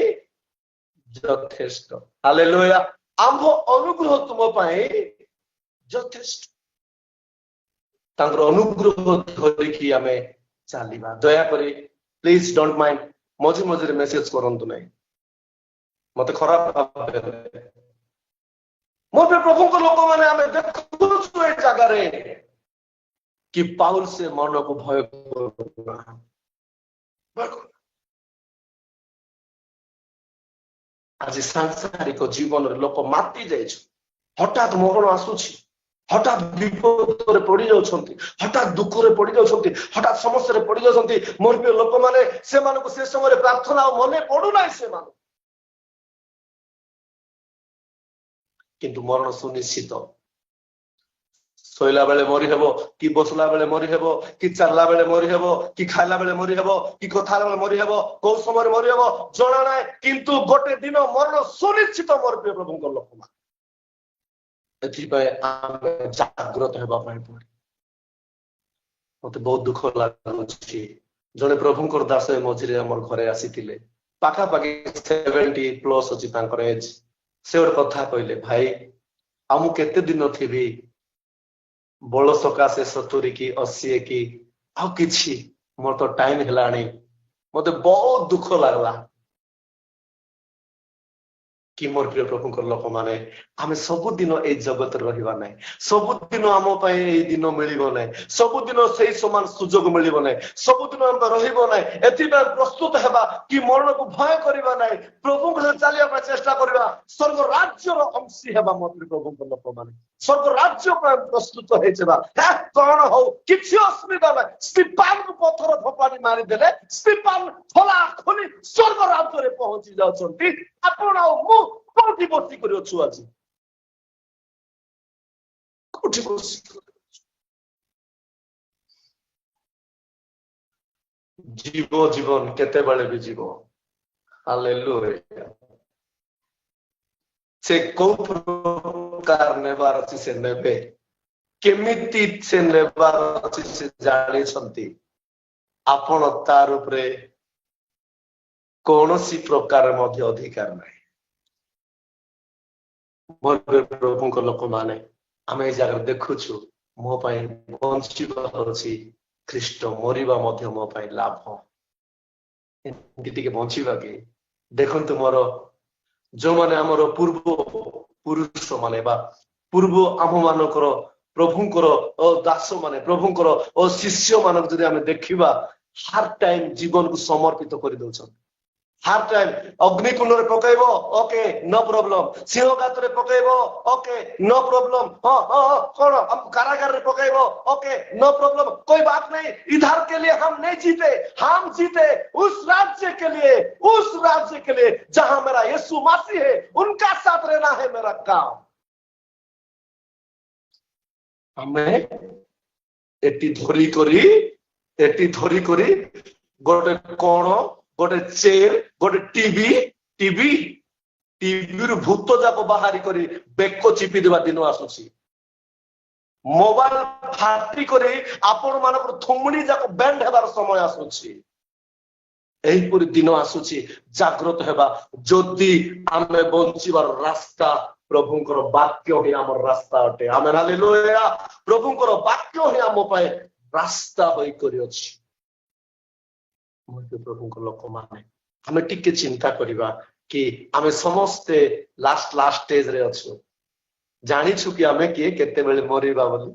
ଯଥେଷ୍ଟ। ହାଲେଲୁୟା। ଆମ୍ଭ ଅନୁଗ୍ରହ ତୁମ ପାଇଁ ଯଥେଷ୍ଟ। ତାଙ୍କର ଅନୁଗ୍ରହ ଧରିକି ଆମେ ଚାଲିବା। ଦୟାକରି ପ୍ଲିଜ ଡୋଣ୍ଟ ମାଇଣ୍ଡ, ମଝିରେ ମେସେଜ କରନ୍ତୁ ନାହିଁ, ମତେ ଖରାପ ଭାବେ। ମୋ ପ୍ରଭୁଙ୍କ ଲୋକମାନେ ଆମେ ଦେଖୁଛୁ ଏ ଜାଗାରେ କି ପାଉଲ ସେ ମନକୁ ଭୟ କରୁନାହାନ୍ତି। ଆଜି ସାଂସାରିକ ଜୀବନରେ ଲୋକ ମାତି ଯାଇଛୁ। ହଠାତ୍ ମରଣ ଆସୁଛି, ହଠାତ୍ ବିପଦରେ ପଡି ଯାଉଛନ୍ତି, ହଠାତ୍ ଦୁଃଖରେ ପଡି ଯାଉଛନ୍ତି, ହଠାତ୍ ସମସ୍ୟାରେ ପଡି ଯାଉଛନ୍ତି। ମୋର ପ୍ରିୟ ଲୋକମାନେ ସେମାନଙ୍କୁ ସେ ସମୟରେ ପ୍ରାର୍ଥନା ଆଉ ମନେ ପଡୁନାହିଁ ସେମାନଙ୍କୁ, କିନ୍ତୁ ମରଣ ସୁନିଶ୍ଚିତ। ଶୋଇଲା ବେଳେ ମରିହେବ, କି ବସିଲା ବେଳେ ମରିହେବ, କି ଚାଲିଲା ବେଳେ ମରିହେବ, କି ଖାଇଲା ବେଳେ ମରିହେବ, କି କଥା ହେଲା ବେଳେ ମରିହେବ, କୋଉ ସମୟରେ ମରିହେବ ଜଣା ନାହିଁ, କିନ୍ତୁ ଗୋଟେ ଦିନ ମରଣ ସୁନିଶ୍ଚିତ। ମୋର ପ୍ରିୟ ପ୍ରଭୁଙ୍କ ଲୋକମାନେ ଏଥିପାଇଁ ଆମେ ଜାଗ୍ରତ ହେବା ପାଇଁ ପଡେ। ମତେ ବହୁତ ଦୁଃଖ ଲାଗୁଛି, ଜଣେ ପ୍ରଭୁଙ୍କର ଦାସ ମଝିରେ ଆମର ଘରେ ଆସିଥିଲେ, ପାଖାପାଖି 70+ ଅଛି ତାଙ୍କର ଏଜ। ସେ ଗୋଟେ କଥା କହିଲେ, ଭାଇ ଆଉ ମୁଁ କେତେ ଦିନ ଥିବି, ବଳ ସକାଶେ 70 କି 80 କି ଆଉ କିଛି, ମୋର ତ ଟାଇମ ହେଲାଣି। ମତେ ବହୁତ ଦୁଃଖ ଲାଗିଲା କି ମୋର ପ୍ରିୟ ପ୍ରଭୁଙ୍କର ଲୋକମାନେ ଆମେ ସବୁଦିନ ଏଇ ଜଗତରେ ରହିବା ନାହିଁ, ସବୁଦିନ ଆମ ପାଇଁ ଏଇ ଦିନ ମିଳିବ ନାହିଁ, ସବୁଦିନ ସେଇ ସମାନ ସୁଯୋଗ ମିଳିବ ନାହିଁ, ସବୁଦିନ ଆମେ ରହିବ ନାହିଁ। ଏଥିପାଇଁ ପ୍ରସ୍ତୁତ ହେବା କି ମରଣକୁ ଭୟ କରିବା ନାହିଁ, ପ୍ରଭୁଙ୍କ ସହିତ ଚାଲିବା ପାଇଁ ଚେଷ୍ଟା କରିବା, ସ୍ୱର୍ଗ ରାଜ୍ୟର ଅଂଶୀ ହେବା। ମୋର ପ୍ରିୟ ପ୍ରଭୁଙ୍କ ଲୋକମାନେ ସ୍ୱର୍ଗ ରାଜ୍ୟ ପାଇଁ ପ୍ରସ୍ତୁତ ହେଇଯିବା। କଣ ହଉ କିଛି ଅସୁବିଧା ନାହିଁ। ସ୍ତିଫାନକୁ ପଥର ଫୋପାଡ଼ି ମାରିଦେଲେ ସ୍ତିଫାନ ଖୋଲା ଖୋଲି ସ୍ୱର୍ଗ ରାଜ୍ୟରେ ପହଞ୍ଚି ଯାଉଛନ୍ତି। ଆପଣ ଆଉ ମୁଁ କୋଉଠି ବସି କରି ଅଛୁ ଆଜି? କୋଉଠି ବସିକି ଯିବ ଜୀବନ କେତେବେଳେ ବି ଯିବ। ହାଲେଲୁୟା। ସେ କୋଉ ପ୍ରକାର ନେବାର ଅଛି ସେ ନେବେ, କେମିତି ସେ ନେବାର ଅଛି ସେ ଜାଣିଛନ୍ତି। ଆପଣ ତାର ଉପରେ କୌଣସି ପ୍ରକାର ମଧ୍ୟ ଅଧିକାର ନାହିଁ। ପ୍ରଭୁଙ୍କ ଲୋକମାନେ ଆମେ ଏଇ ଜାଗାରେ ଦେଖୁଛୁ, ମୋ ପାଇଁ ବଞ୍ଚିବା ଅଛି ଖ୍ରୀଷ୍ଟ, ମରିବା ମଧ୍ୟ ମୋ ପାଇଁ ଲାଭ। ଏମିତି ଟିକେ ବଞ୍ଚିବା କି? ଦେଖନ୍ତୁ ମୋର ଯୋଉମାନେ ଆମର ପୂର୍ବ ପୁରୁଷ ମାନେ ବା ପୂର୍ବ ଆମ ମାନଙ୍କର ପ୍ରଭୁଙ୍କର ଦାସ ମାନେ, ପ୍ରଭୁଙ୍କର ଶିଷ୍ୟ ମାନଙ୍କୁ ଯଦି ଆମେ ଦେଖିବା, ହାର୍ ଟାଇମ ଜୀବନକୁ ସମର୍ପିତ କରିଦଉଛନ୍ତି। ହାର୍ ଟାଇମ ଅଗ୍ନିକୁଣ୍ଡରେ ପକେଇବ, ଓକେ नो प्रॉब्लम। ସିଂହ ଗାତରେ ପକେଇବ, ଓକେ नो प्रॉब्लम। କଣ କାରାଗାରରେ ପକେଇବ, ଓକେ नो प्रॉब्लम। कोई बात नहीं, इधर के लिए हम नहीं जीते, हम जीते उस राज्य के लिए, उस राज्य के लिए जहां मेरा यीशु मसीह है, उनका साथ रहना है मेरा काम। हमें एटी धरी करी गोटे कोण, गोटे चेयर, गोटे टीवी ରୁ ଭୂତ ଯାକ ବାହାରି କରି ବେକ ଚିପି ଦେବା ଦିନ ଆସୁଛି। ମୋବାଇଲ ଫାଟି କରି ଆପଣ ମାନଙ୍କର ଥୁମୁଣି ଯାକ ବେଣ୍ଡ ହେବାର ସମୟ ଆସୁଛି। ଏହିପରି ଦିନ ଆସୁଛି, ଜାଗ୍ରତ ହେବା। ଯଦି ଆମେ ବଞ୍ଚିବାର ରାସ୍ତା, ପ୍ରଭୁଙ୍କର ବାକ୍ୟ ହିଁ ଆମର ରାସ୍ତା ଅଟେ। ଆମେନ୍, ହାଲେଲୁୟା। ପ୍ରଭୁଙ୍କର ବାକ୍ୟ ହିଁ ଆମ ପାଇଁ ରାସ୍ତା ହୋଇ କରିଅଛି। ପ୍ରଭୁଙ୍କ ଲୋକମାନେ ଆମେ ଟିକେ ଚିନ୍ତା କରିବା କି ଆମେ ସମସ୍ତେ ଲାଷ୍ଟ ଷ୍ଟେଜ ରେ ଅଛୁ। ଜାଣିଛୁ କି ଆମେ କିଏ କେତେବେଳେ ମରିବା ବୋଲି?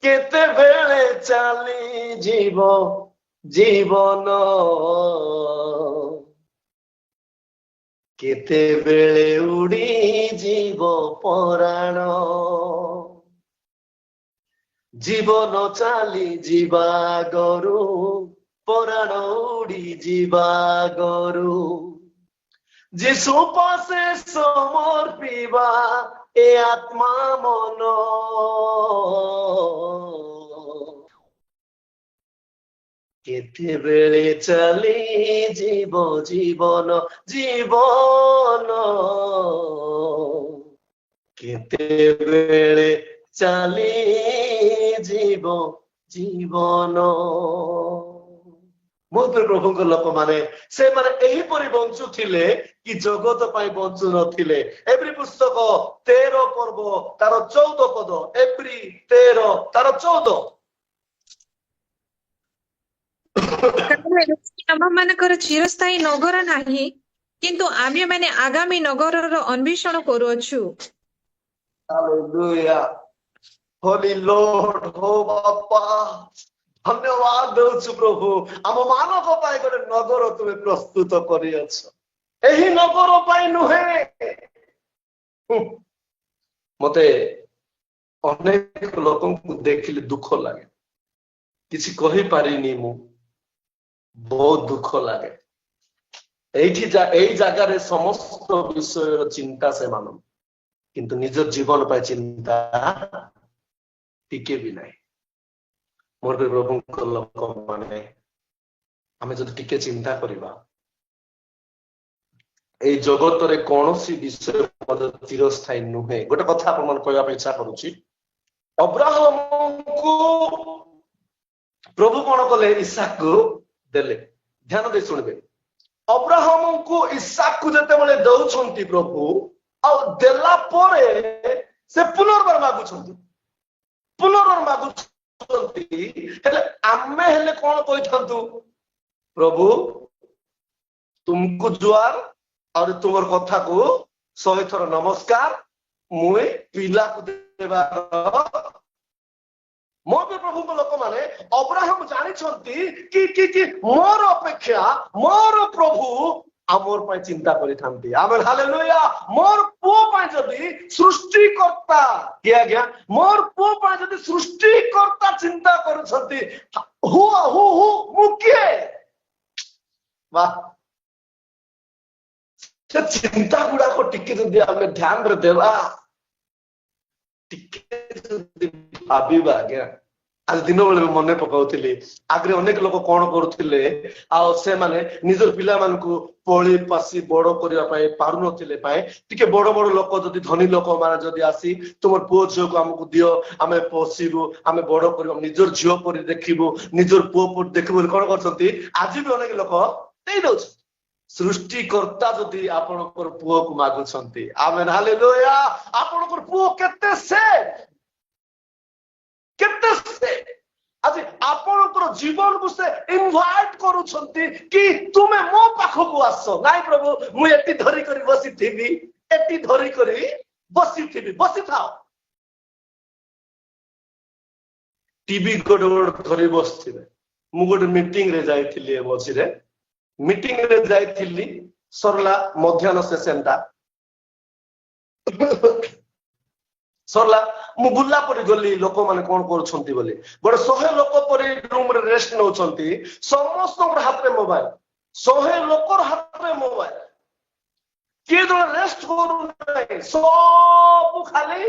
କେତେବେଳେ ଚାଲିଯିବ ଜୀବନ, କେତେବେଳେ ଉଡ଼ିଯିବ ପରାଣ। ଜୀବନ ଚାଲି ଯିବା ଗରୁ, ପରାଣ ଉଡ଼ି ଯିବା ଗରୁ, ଯିଶୁ ପାଶେ ସମର୍ପିବା ଏ ଆତ୍ମା ମନ। କେତେବେଳେ ଚାଲି ଯିବ ଜୀବନ, କେତେବେଳେ ଚାଲି ଯିବ ଜୀବନ। ମୋ ପ୍ରଭୁଙ୍କ ଲୋକମାନେ ସେମାନେ ଏହିପରି ବଞ୍ଚୁଥିଲେ କି ଜଗତ ପାଇଁ ବଞ୍ଚୁ ନଥିଲେ। ଏବ୍ରି ପୁସ୍ତକ 13 ପର୍ବ ତାର 14 ପଦ, ଏବ୍ରି 13 ତାର 14। ଆମ ମାନଙ୍କର ଚିରସ୍ଥାୟୀ ନଗର ନାହିଁ, କିନ୍ତୁ ଆମେ ମାନେ ଆଗାମୀ ନଗରର ଅନ୍ୱେଷଣ କରୁଅଛୁ। ହାଲେଲୁୟା, ହୋଲି ଲର୍ଡ, ହୋ ବାପା ଧନ୍ୟବାଦ ଦଉଛୁ ପ୍ରଭୁ। ଆମ ମାନଙ୍କ ପାଇଁ ଗୋଟେ ନଗର ତୁମେ ପ୍ରସ୍ତୁତ କରିଅଛ। ଏହି ନଗର ପାଇଁ ନୁହେଁ। ମତେ ଅନେକ ଲୋକଙ୍କୁ ଦେଖିଲେ ଦୁଃଖ ଲାଗେ, କିଛି କହିପାରିନି ମୁଁ, ବହୁତ ଦୁଃଖ ଲାଗେ। ଏଇ ଜାଗାରେ ସମସ୍ତ ବିଷୟର ଚିନ୍ତା ସେମାନଙ୍କୁ, କିନ୍ତୁ ନିଜ ଜୀବନ ପାଇଁ ଚିନ୍ତା ଟିକେ ବି ନାହିଁ। ମୋର ପ୍ରଭୁଙ୍କ ଲୋକମାନେ ଆମେ ଯଦି ଟିକେ ଚିନ୍ତା କରିବା, ଏଇ ଜଗତରେ କୌଣସି ବିଷୟ ମଧ୍ୟ ଚିରସ୍ଥାୟୀ ନୁହେଁ। ଗୋଟେ କଥା ଆପଣମାନଙ୍କୁ କହିବା ପାଇଁ ଇଚ୍ଛା କରୁଛି। ଅବ୍ରାହମକୁ ପ୍ରଭୁ କଣ କଲେ? ଇସାକକୁ ଦେଲେ। ଧ୍ୟାନ ଦେଇ ଶୁଣିବେ। ଅବ୍ରାହମକୁ ଇସାକକୁ ଯେତେବେଳେ ଦଉଛନ୍ତି ପ୍ରଭୁ, ଆଉ ଦେଲା ପରେ ସେ ପୁନର୍ବାର ମାଗୁଛନ୍ତି। ହେଲେ ଆମେ ହେଲେ କଣ କହିଥାନ୍ତୁ? ପ୍ରଭୁ ତୁମକୁ ଜୁଆର, ଆଉ ତୁମର କଥାକୁ 100 ଥର ନମସ୍କାର, ମୁଁ ପିଲାକୁ ଦେବାର। ମୋ ପ୍ରଭୁଙ୍କ ଲୋକମାନେ ଅବ୍ରାହମ ଜାଣିଛନ୍ତି କି ମୋର ଅପେକ୍ଷା ମୋର ପ୍ରଭୁ ଆମର ପାଇଁ ଚିନ୍ତା କରିଥାନ୍ତି। ଆମେନ୍, ହାଲେଲୁୟା। ମୋର ପୁଅ ପାଇଁ ଯଦି ସୃଷ୍ଟିକର୍ତ୍ତା, ଆଜ୍ଞା ମୋର ପୁଅ ପାଇଁ ଯଦି ସୃଷ୍ଟିକର୍ତ୍ତା ଚିନ୍ତା କରୁଛନ୍ତି, ମୁଁ କିଏ? ବା, ସେ ଚିନ୍ତା ଗୁଡାକ ଟିକେ ଯଦି ଆମେ ଧ୍ୟାନରେ ଦେବା, ଟିକେ ଯଦି ଭାବିବା ଆଜ୍ଞା ଆଜି ଦିନ ବେଳେ ମନେ ପକାଉଥିଲି ଆଗରେ ଅନେକ ଲୋକ କଣ କରୁଥିଲେ ଆଉ ସେମାନେ ନିଜର ପିଲାମାନଙ୍କୁ ପଳି ପାସି ବଡ କରିବା ପାଇଁ ପାରୁନଥିଲେ ପାଇଁ ଟିକେ ବଡ ବଡ ଲୋକ ଯଦି ଧନୀ ଲୋକ ମାନେ ଯଦି ଆସି ତୁମର ପୁଅ ଝିଅକୁ ଆମକୁ ଦିଅ ଆମେ ପୋଷିବୁ ଆମେ ବଡ କରିବୁ ନିଜର ଝିଅ ପରି ଦେଖିବୁ ନିଜର ପୁଅ ପରି ଦେଖିବୁ ବୋଲି କଣ କରୁଛନ୍ତି ଆଜି ବି ଅନେକ ଲୋକ ଦେଇ ଦଉଛନ୍ତି ସୃଷ୍ଟିକର୍ତ୍ତା ଯଦି ଆପଣଙ୍କର ପୁଅକୁ ମାଗୁଛନ୍ତି ଆମେନ ହାଲେଲୁୟା ଆପଣଙ୍କର ପୁଅ କେତେ ସେ ଆଜି ଆପଣଙ୍କର ଜୀବନକୁ ସେ ଇନଭାଇଟ କରୁଛନ୍ତି କି ତୁମେ ମୋ ପାଖକୁ ଆସ ନାଇଁ ପ୍ରଭୁ ମୁଁ ଏଠି ଧରି କରି ବସିଥିବି ବସିଥାଅ ଟିଭି ଗୋଟେ ଧରି ବସିଥିବେ ମୁଁ ଗୋଟେ ମିଟିଂ ରେ ଯାଇଥିଲି ଏ ମଝିରେ ମିଟିଂ ରେ ଯାଇଥିଲି ସରିଲା ମଧ୍ୟାହ୍ନ ସେସନଟା ସରିଲା ମୁଁ ବୁଲା ପରି ଗଲି ଲୋକମାନେ କଣ କରୁଛନ୍ତି ବୋଲି ଗୋଟେ 100 ଲୋକ ପରି ରୁମରେ ରେଷ୍ଟ ନଉଛନ୍ତି ସମସ୍ତଙ୍କର ହାତରେ ମୋବାଇଲ 100 ଲୋକର ହାତରେ ମୋବାଇଲ କିଏ ଜଣେ ରେଷ୍ଟ କରୁନାହିଁ ସବୁ ଖାଲି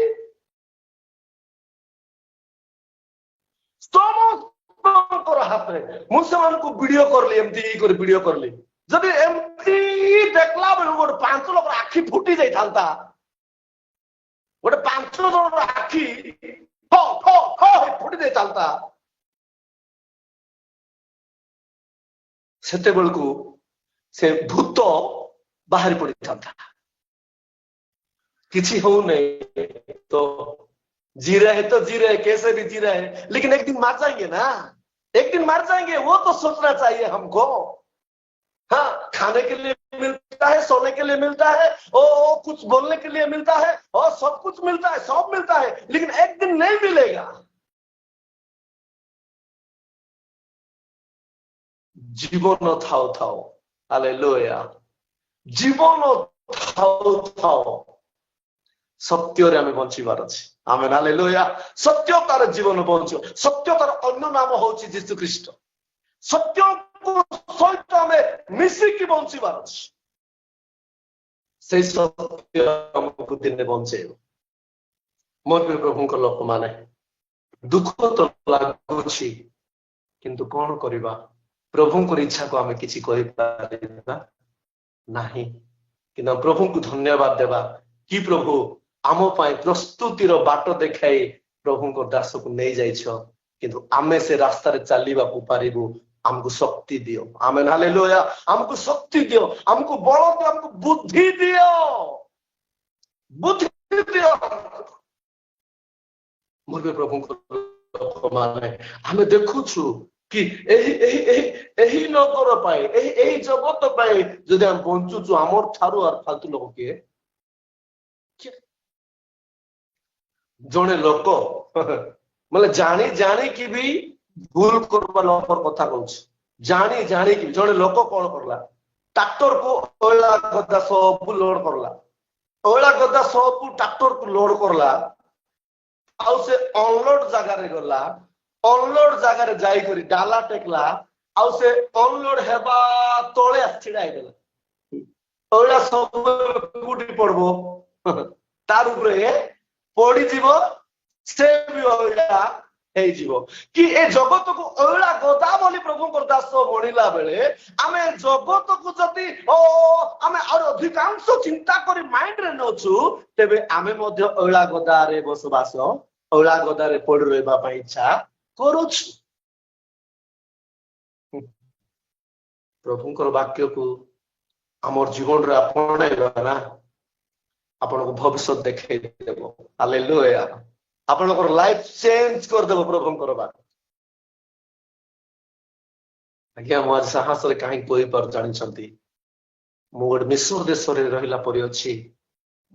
ସମସ୍ତଙ୍କର ହାତରେ ମୁଁ ସେମାନଙ୍କୁ ଭିଡିଓ କରଲି ଏମିତି କରି ଭିଡିଓ କରଲି ଯଦି ଏମିତି ଦେଖିଲା ବେଳକୁ ଗୋଟେ 5 ଲୋକର ଆଖି ଫୁଟି ଯାଇଥାନ୍ତା ଗୋଟେ 5 ଜଣର ଆଖି ଫୁଟି ଦେଇଥାନ୍ତା ସେତେବେଳକୁ ସେ ଭୂତ ବାହାରି ପଡିଥାନ୍ତା କିଛି ହଉନାହିଁ ତ जी रहे तो जी रहे कैसे भी जी रहे लेकिन एक दिन मर जाएंगे ना एक दिन मर जाएंगे वो तो सोचना चाहिए हमको हाँ खाने के लिए मिलता है सोने के लिए मिलता है ओ कुछ बोलने के लिए मिलता है और सब कुछ मिलता है सब मिलता है लेकिन एक दिन नहीं मिलेगा जीवन थाओ थाओ हालेलुया जीवन थाओ थाओ सत्य आम बंचार अच्छे आमेन हालेलुया सत्यतार जीवन बंच सत्यतार अन्य नाम होची जीसु ख्रीष्ट सत्य सहित आम मिसिकी बंचार अच्छे से सत्य आमको दिन बंचे मोर प्रभु लोक माने दुख तो लगुच किंतु कौन करवा प्रभु इच्छा को आम कि नहीं कि प्रभु को धन्यवाद देवा कि प्रभु आम प्रस्तुतिर बाट देखाई प्रभु दास को नहीं जाइछ किंतु आमे से रास्ता चलवा पारिबु आमको शक्ति दियो आमेन हालेलुया आमको शक्ति दियो आमको बल दियो आमको बुद्धि दियो मोर प्रभु माने आमे देखुछु कि एही नगर पाए एही जगत पाए जदि हम बंचुछु आमर थारु और फालतू लोक के जड़े लोक मतलब जानी जानी कि भी भूल करवा लोकर कथा कहूँ जानी जानी कि जड़े लोक कौन करला ट्रैक्टर को ओला गदा सब लोड करला ओला गदा सब ट्रैक्टर को लोड करला आउ से अनलोड जगह रे गला अनलोड जगह रे जाई करी डाला टेकला आउ से अनलोड हेबा तळे छिड़ाई देला ओला सब गुडी पड़बो तार ऊपर पड़ी जीव से भी ओला हे जीव कि ए जगत को ओला गदा बोली प्रभु को दास बणिला बेले आमे जगत को जति आमे और अधिकांश चिंता करी माइंड रे नछु तेबे आमे मध्य ओला गदा रे बसवास ओला गदा रे पड़ रहबा पई इच्छा करूछ प्रभु को वाक्य को हमर जीवन रे अपनाइबा ना आपण को भविष्य देखे देबो हालेलुया आपण को लाइफ चेंज कर देबो प्रभु को बात आज्ञा मो आज साहस रे काहे कोई पर जानि छथि मो गोड मिस्र देश रे रहिला परि अछि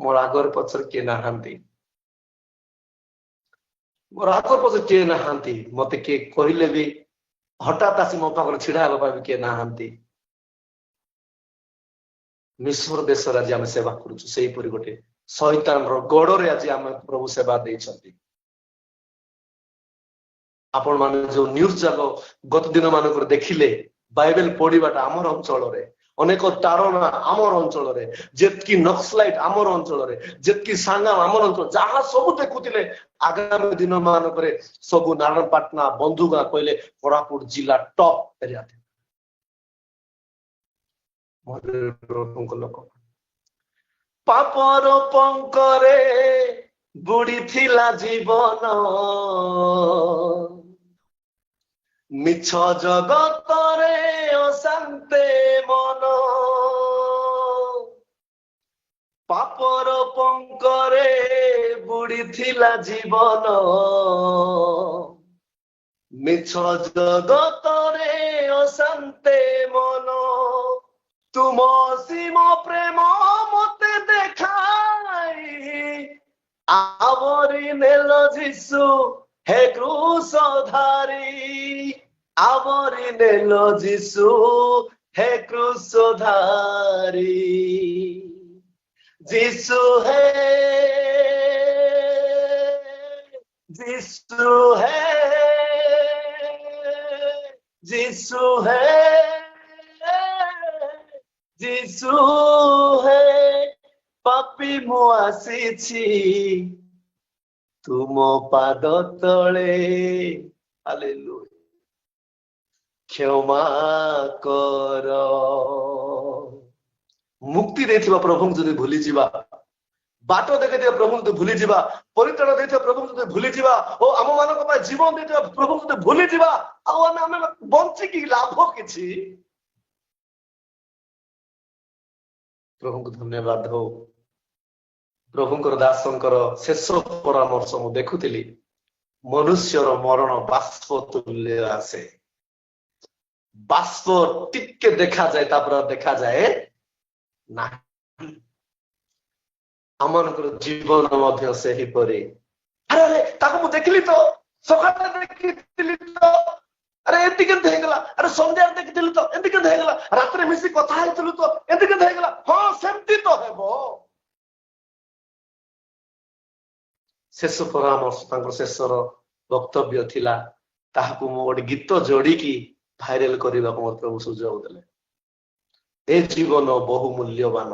मोर आगर पछर के नाहांती मोर आगर पछर के नाहांती मते के कहिले भी हठात आसी मो पाखर छिड़ा हेबा भी के नाहांती मिस्र देश आज आम सेवा करुचु से गोटे शैतान गड़े आज आम प्रभु सेवा देइछंती आपण माने जो न्यूज जाक गत दिन मानक देखिले बाइबल पढ़ीबाटा आमर अंचल रे ଅନେକ ତାରଣା ଆମର ଅଞ୍ଚଳରେ, ଯେତିକି ନକ୍ସଲାଇଟ ଆମର ଅଞ୍ଚଳରେ, ଯେତିକି ସାଙ୍ଗାମ ଆମର ଅଞ୍ଚଳ, ଯାହା ସବୁ ଦେଖୁଥିଲେ ଆଗାମୀ ଦିନ ମାନଙ୍କରେ ସବୁ ନାରାୟଣପାଟଣା ବନ୍ଧୁଗାଁ କହିଲେ କୋରାପୁଟ ଜିଲ୍ଲା ଟପ୍ ଏରିଆ ଥିଲା। ପ୍ରଭୁଙ୍କ ଲୋକ ପାପର ପଙ୍କରେ ବୁଡିଥିଲା ଜୀବନ, ମିଛ ଜଗତରେ ଅଶାନ୍ତେ ମନ, ପାପର ପଙ୍କରେ ବୁଡିଥିଲା ଜୀବନ, ମିଛ ଜଗତରେ ଅଶାନ୍ତେ ମନ, ତୁମ ସୀମ ପ୍ରେମ ମତେ ଦେଖାଇ ଆବରି ନେଲ ଯୀଶୁ ହେ କ୍ରୁଶଧାରୀ, ଆବରି ନେଲ ଯୀଶୁ ହେ କ୍ରୁଶଧାରୀ, ଯୀଶୁ ହେ, ଯୀଶୁ ହେ, ଯୀଶୁ ହେ, ଯୀଶୁ ହେ, ପାପୀ ମୁଁ ଆସିଛି ତୁମ ପାଦ ତଳେ, ହାଲେଲୁୟା, କ୍ଷମା କର। ମୁକ୍ତି ଦେଇଥିବା ପ୍ରଭୁଙ୍କୁ ଯଦି ଭୁଲିଯିବା, ବାଟ ଦେଖେଇଥିବା ପ୍ରଭୁଙ୍କୁ ଯଦି ଭୁଲିଯିବା, ପରିତ୍ରାଣ ଦେଇଥିବା ପ୍ରଭୁଙ୍କୁ ଯଦି ଭୁଲିଯିବା, ଓ ଆମ ମାନଙ୍କ ପାଇଁ ଜୀବନ ଦେଇଥିବା ପ୍ରଭୁଙ୍କୁ ଯଦି ଭୁଲିଯିବା, ଆଉ ଆମେ ବଞ୍ଚିକି ଲାଭ କିଛି? ପ୍ରଭୁଙ୍କୁ ଧନ୍ୟବାଦ ହଉ। ପ୍ରଭୁଙ୍କର ଦାସଙ୍କର ଶେଷ ପରାମର୍ଶ ମୁଁ ଦେଖୁଥିଲି, ମନୁଷ୍ୟର ମରଣ ବାଷ୍ପ ତୁଲ୍ୟ ଆସେ। ବାଷ୍ପ ଟିକେ ଦେଖାଯାଏ, ତାପରେ ଦେଖାଯାଏ ନା। ଆମମାନଙ୍କର ଜୀବନ ମଧ୍ୟ ସେହିପରି। ଆରେ ତାକୁ ମୁଁ ଦେଖିଲି ତ, ସକାଳେ ଦେଖିଥିଲି ତ, ଆରେ ଏମିତି କେମିତି ହେଇଗଲା, ଆରେ ସନ୍ଧ୍ୟାରେ ଦେଖିଥିଲୁ ତ ଏମିତି କେମିତି ହେଇଗଲା, ରାତିରେ ମିଶି କଥା ହେଇଥିଲୁ ତ ଏମିତି କେମିତି ହେଇଗଲା। ହଁ ସେମିତି ତ ହେବ। ଶେଷ ପରାମର୍ଶ, ତାଙ୍କର ଶେଷର ବକ୍ତବ୍ୟ ଥିଲା, ତାହାକୁ ମୁଁ ଗୋଟେ ଗୀତ ଯୋଡିକି ଭାଇରାଲ କରିବାକୁ ମୋର ପ୍ରଭୁ ସୁଯୋଗ ଦେଲେ। ଏ ଜୀବନ ବହୁ ମୂଲ୍ୟବାନ,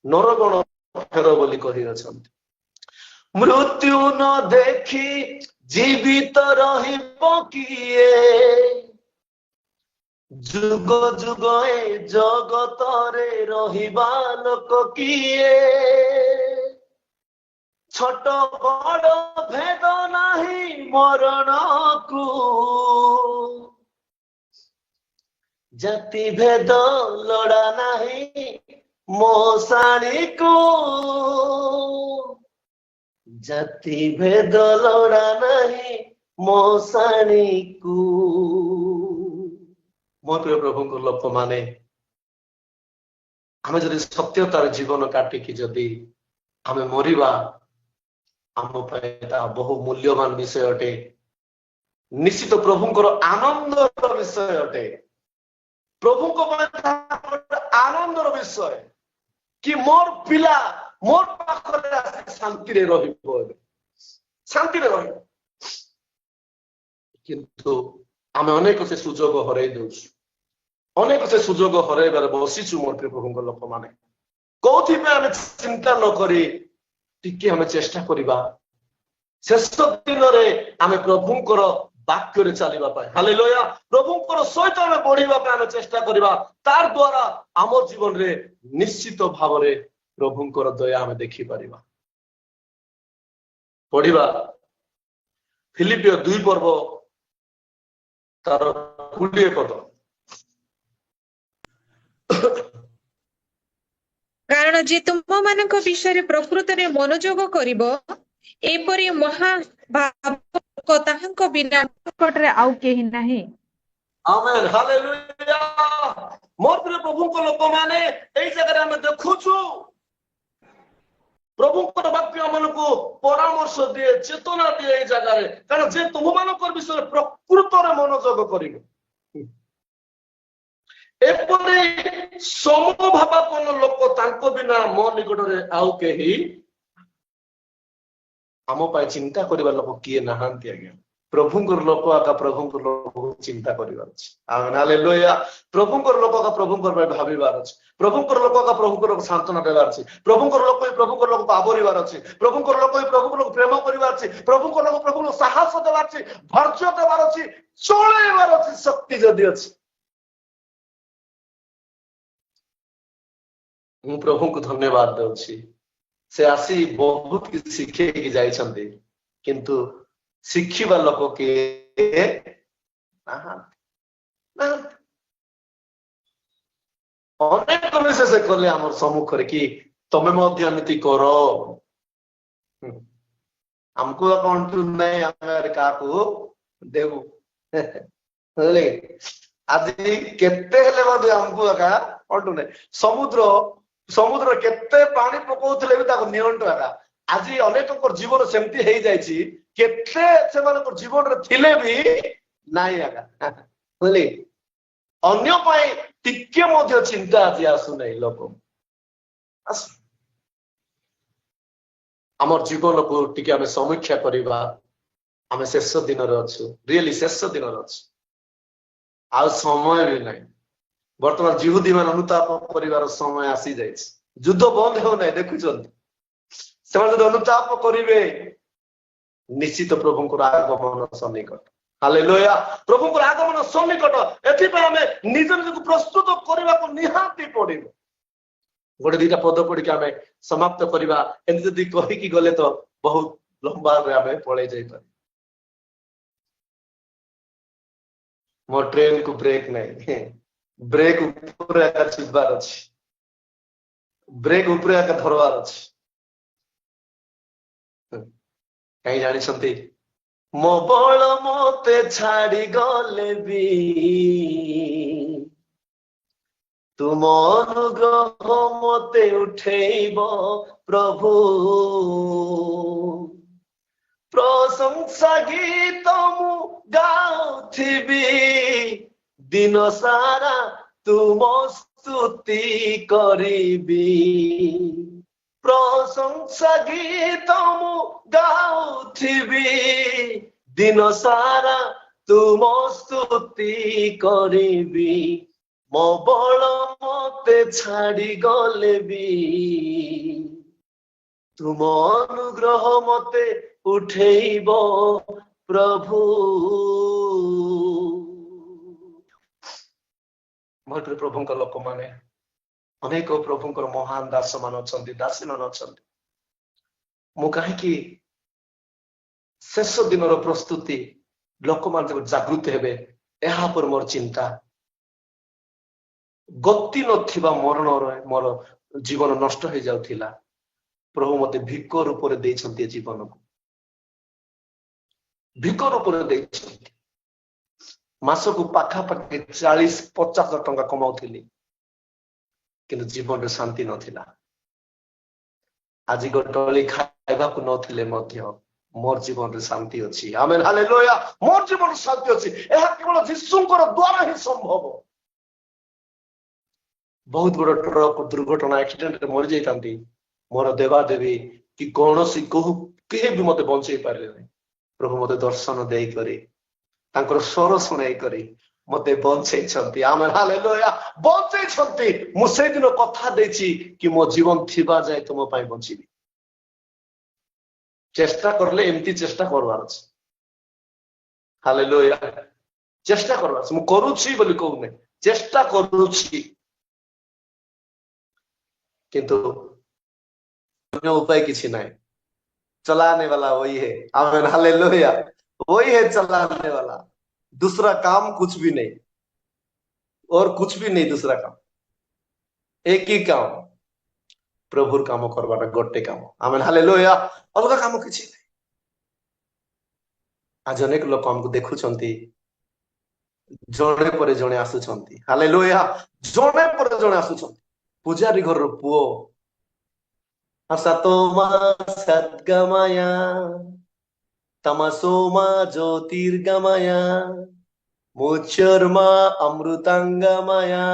ନରଗଣ ଫେର ବୋଲି କହିଅଛନ୍ତି। ମୃତ୍ୟୁ ନ ଦେଖି ଜୀବିତ ରହିବ କିଏ, ଯୁଗ ଯୁଗ ଏ ଜଗତରେ ରହିବା ଲୋକ କିଏ, ଛୋଟ ବଡ ଭେଦ ନାହିଁ ମରଣକୁ, ଜାତି ଭେଦ ଲୋଡ଼ା ନାହିଁ ମଶାଣୀକୁ, ଜାତି ଭେଦ ଲୋଡ଼ା ନାହିଁ ମଶାଣୀକୁ। ମୋ ପ୍ରିୟ ପ୍ରଭୁଙ୍କ ଲୋକମାନେ, ଆମେ ଯଦି ସତ୍ୟତାର ଜୀବନ କାଟିକି ଯଦି ଆମେ ମରିବା, ଆମ ପାଇଁ ତାହା ବହୁ ମୂଲ୍ୟବାନ ବିଷୟ ଅଟେ। ନିଶ୍ଚିତ ପ୍ରଭୁଙ୍କର ଆନନ୍ଦର ବିଷୟ ଅଟେ। ପ୍ରଭୁଙ୍କ ପାଇଁ ଆନନ୍ଦର ବିଷୟ କି ମୋର ପିଲା ମୋର ପାଖରେ ଆସି ଶାନ୍ତିରେ ରହିବ, ଶାନ୍ତିରେ ରହିବ। କିନ୍ତୁ ଆମେ ଅନେକ ସେ ସୁଯୋଗ ହରାଇ ଦଉଛୁ, ଅନେକ ସେ ସୁଯୋଗ ହରାଇବାରେ ବସିଛୁ। ମୋର ପ୍ରିୟ ପ୍ରଭୁଙ୍କ ଲୋକମାନେ, କୋଉଥିପାଇଁ ଆମେ ଚିନ୍ତା ନ କରି ଟିକେ ଆମେ ଚେଷ୍ଟା କରିବା ଶେଷ ଦିନରେ ଆମେ ପ୍ରଭୁଙ୍କର ବାକ୍ୟରେ ଚାଲିବା ପାଇଁ। ହାଲେଲୁୟା। ପ୍ରଭୁଙ୍କର ସହିତ ଆମେ ବଢିବା ପାଇଁ ଆମେ ଚେଷ୍ଟା କରିବା। ତାର ଦ୍ୱାରା ଆମ ଜୀବନରେ ନିଶ୍ଚିତ ଭାବରେ ପ୍ରଭୁଙ୍କର ଦୟା ଆମେ ଦେଖିପାରିବା। ପଢିବା ଫିଲିପିଓ 2 ପର୍ବ ତାର 20 ପଦ। କାରଣ ଯେ ତୁମମାନଙ୍କ ବିଷୟରେ ପ୍ରକୃତରେ ମନୋଯୋଗ କରିବ, ଏପରି ମହାଭାବ ତାହାଙ୍କ ବିନା ନିକଟରେ ଆଉ କେହି ନାହିଁ। ଆମେନ୍, ହାଲେଲୁୟା। ମୋର ପ୍ରିୟ ପ୍ରଭୁଙ୍କ ଲୋକମାନେ, ଏଇ ଜାଗାରେ ଆମେ ଦେଖୁଛୁ ପ୍ରଭୁଙ୍କର ବାକ୍ୟ ଆମମାନଙ୍କୁ ପରାମର୍ଶ ଦିଏ, ଚେତନା ଦିଏ ଏଇ ଜାଗାରେ। କାରଣ ଯେ ତୁମମାନଙ୍କର ବିଷୟରେ ପ୍ରକୃତରେ ମନୋଯୋଗ କରିବ, ଏପରି ସମଭାବାପନ୍ନ ଲୋକ ତାଙ୍କ ବିନା ମୋ ନିକଟରେ ଆଉ କେହି। ଆମ ପାଇଁ ଚିନ୍ତା କରିବା ଲୋକ କିଏ ନାହାନ୍ତି ଆଜ୍ଞା। प्रभुंकर लोक आका प्रभुंकर लोक चिंता करिवार अछि आमेन हालेलुया प्रभुंकर लोक आका प्रभुंकर भाबिबार अछि प्रभुंकर लोक आका प्रभुंकर सांत्वना देबार अछि प्रभुंकर लोक प्रभुंकर लोक आबरिबार अछि प्रभुंकर लोक प्रभुंकर लोक प्रेम करिबार अछि प्रभुंकर लोक प्रभुंकर साहस देबार अछि धैर्य देबार अछि चलेबार अछि शक्ति जदि अछि मु प्रभु को धन्यवाद देउछि से आसी बहुत किछि शिखे कि जाइछन्ति किंतु शिखिबा लोक के अनेक से कले आम सम्मुख कि तमे मध्य एमती कर हमको कंटू नहीं क्या देवु आज केते हेले हमको कंटू नहीं समुद्र समुद्र केते पानी पकाउथले भी ताको नियंट आका आज अनेक जीवन सेमती हो जाइछि केते से जीवन रे थिले भी नाही आका बुझले अन्य पाए टिके मध्य चिंता आज आसु नहीं लोक आमर जीवन को टिके आमे समीक्षा करिबा आमे शेष दिन रे अछु रियली शेष दिन रे अछु आ समय भी नहीं वर्तमान जिहुदी मान अनुताप करिवार समय आसी जाइछि युद्ध बंद हो नहीं देखुछन्ति से अनुताप करिवे निश्चित प्रभुंकर आगमन सन्निकट हालेलुया प्रभुंकर आगमन सन्निकट एथि पे हमें निज निज को प्रस्तुत करबा को निहाती पड़िबो गोटे दुटा पद पढ़ी आमे समाप्त करबा एंति जदी कहि कि गले तो बहुत लंबा रे आमे पळे जाई पार मो ट्रेन को ब्रेक नहीं ब्रेक ऊपर आका छिबार अछि ब्रेक ऊपर आका धरवार अछि कहीं जानी छंती मो बळ मोते छाड़ी गले भी तुम अनुग्रह मते उठेब प्रभु प्रशंसा गीत मु गाउथिबी दिन सारा तुम स्तुति करिबी प्रशंसा गीत मु गाउथिबी दिन सारा तुम स्तुति करिबी मो बळ मते छाड़ी गले भी तुम अनुग्रह मते उठेब प्रभु मोटे प्रभुंकर लोक माने अनेक प्रभुंकर महान दास मान अछंती दासी मान अछंती मु कहीं शेष दिन प्रस्तुति लोक मान जागृत हेबे एहा पर मोर चिंता गति नथिबा मरण मोर जीवन नष्ट हो जाउथिला प्रभु मते भिक रूप रे देछंती जीवन को भिक रूप रे देछंती मास को पाखा पाखी 40-50 टंका कमाउथिली किंतु जीवन रे शांति नथिला आज गोटली खाइबा को नथिले मध्य मोर जीवन रे शांति अछि आमेन हालेलुया मोर जीवन रे शांति अछि एहा केवल यीशुंकर द्वारा ही संभव बहुत बड़ ट्रक दुर्घटना एक्सीडेंट रे मर जाइतांती मोर देवा देवी कि कौन सी कहू के भी मते बंचई पारे नहीं प्रभु मते दर्शन देई करी तांकर स्वर सुनाई करी मते बंचई छंती आमेन हालेलुया बंचई छंती मु से दिन कथा देछि कि मो जीवन थिबा जाय तुम पाई बंचीबी चेष्टा करले एमती चेष्टा करवार अछि हालेलुया चेष्टा करवार अछि मु करूछि बोली कहू नै चेष्टा करूछि किंतु अन्य उपाय किसी नहीं चलाने वाला वही है आमेन हालेलुया वही है चलाने वाला दूसरा काम कुछ भी नहीं और कुछ भी नहीं दूसरा काम एक ही काम प्रभुर काम करवाटा गोटे काम आमेन हालेलुया अलग काम किसी नहीं आज अनेक लोक हमको देखुछंती जणे पर जणे आसुछंती हालेलुया जणे पर जणे आसुछंती पूजारी घर पुओ असतोमा सद्गमया तमसोमा ज्योतिर्गमया मोचर्मा अमृतांगमया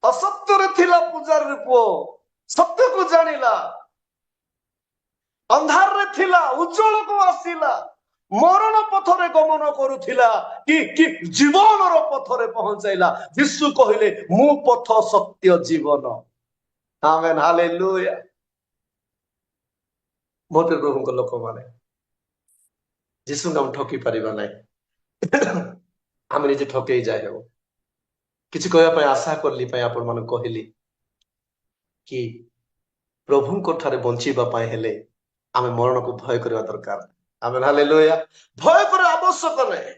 असत्य रे थिला पूजारी पुओ सत्य को जानिला अंधार रे थिला उज्जवल को आसिला ମରଣ ପଥରେ ଗମନ କରୁଥିଲା କି ଜୀବନର ପଥରେ ପହଞ୍ଚାଇଲା। ଯୀଶୁ କହିଲେ ମୁଁ ପଥ ସତ୍ୟ ଜୀବନ। ଆମେନ୍ ହାଲେଲୁୟା। ମୋତେ ପ୍ରଭୁଙ୍କ ଲୋକମାନେ ଯୀଶୁଙ୍କୁ ଆମେ ଠକି ପାରିବା ନାହିଁ। ଆମେ ନିଜେ ଠକେଇ ଯାଇ ହେବ। କିଛି କହିବା ପାଇଁ ଆଶା କଲି ପାଇଁ ଆପଣ ମାନଙ୍କୁ କହିଲି କି ପ୍ରଭୁଙ୍କ ଠାରେ ବଞ୍ଚିବା ପାଇଁ ହେଲେ ଆମେ ମରଣକୁ ଭୟ କରିବା ଦରକାର। ଆମେନ୍ ହାଲେଲୁୟା। ଭୟ କରିବା ଆବଶ୍ୟକ ନାହିଁ।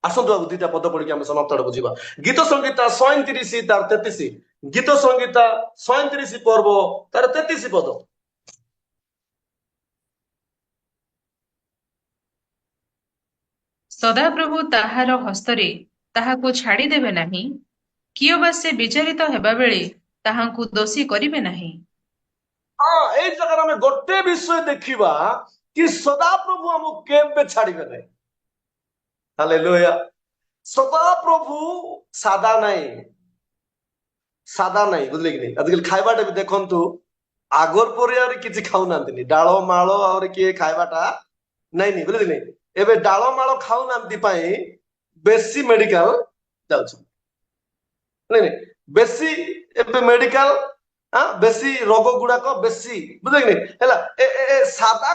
ଆସନ୍ତୁ ଆଉ ଦୁଇଟା ପଦ ପଢିକି ଆମେ ସମାପ୍ତ ଆଡକୁ ଯିବା। ଗୀତ ସଂହିତା 37 ତାର 33। ଗୀତ ସଂହିତା 37 ପର୍ବ ତାର 33 ପଦ। ସଦାପ୍ରଭୁ ତାହାର ହସ୍ତରେ ତାହାକୁ ଛାଡ଼ିଦେବେ ନାହିଁ, କିଏ ବା ସେ ବିଚାରିତ ହେବା ବେଳେ ତାହାଙ୍କୁ ଦୋଷୀ କରିବେ ନାହିଁ। ଏଇ ଜାଗାରେ ଆମେ ଗୋଟେ ବିଷୟ ଦେଖିବା କି ସଦାପ୍ରଭୁ ଆମକୁ କେବେ ଛାଡ଼ିବେ ନାହିଁ। ହାଲେଲୁୟା। ସଦାପ୍ରଭୁ ସାଦା ନାହିଁ, ସାଦା ନାହିଁ, ବୁଝିଲେ କି ନାହିଁ? ଆଜିକାଲି ଖାଇବାଟା ବି ଦେଖନ୍ତୁ ଆଗର ପରି ଆହୁରି କିଛି ଖାଉନାହାନ୍ତି। ଡାଳ ମାଳ ଆହୁରି କିଏ ଖାଇବାଟା ନାଇଁ, ବୁଝିଲେ କି ନାହିଁ? ଏବେ ଡାଳ ମାଳ ଖାଉନାହାନ୍ତି ପାଇଁ ବେଶୀ ମେଡିକାଲ ଯାଉଛନ୍ତି, ନାଇଁ ବେଶୀ ଏବେ ମେଡିକାଲ ବେଶୀ ରୋଗ ଗୁଡାକ ବେଶୀ, ବୁଝିଲେ କି ନାହିଁ? ହେଲା ସାଦା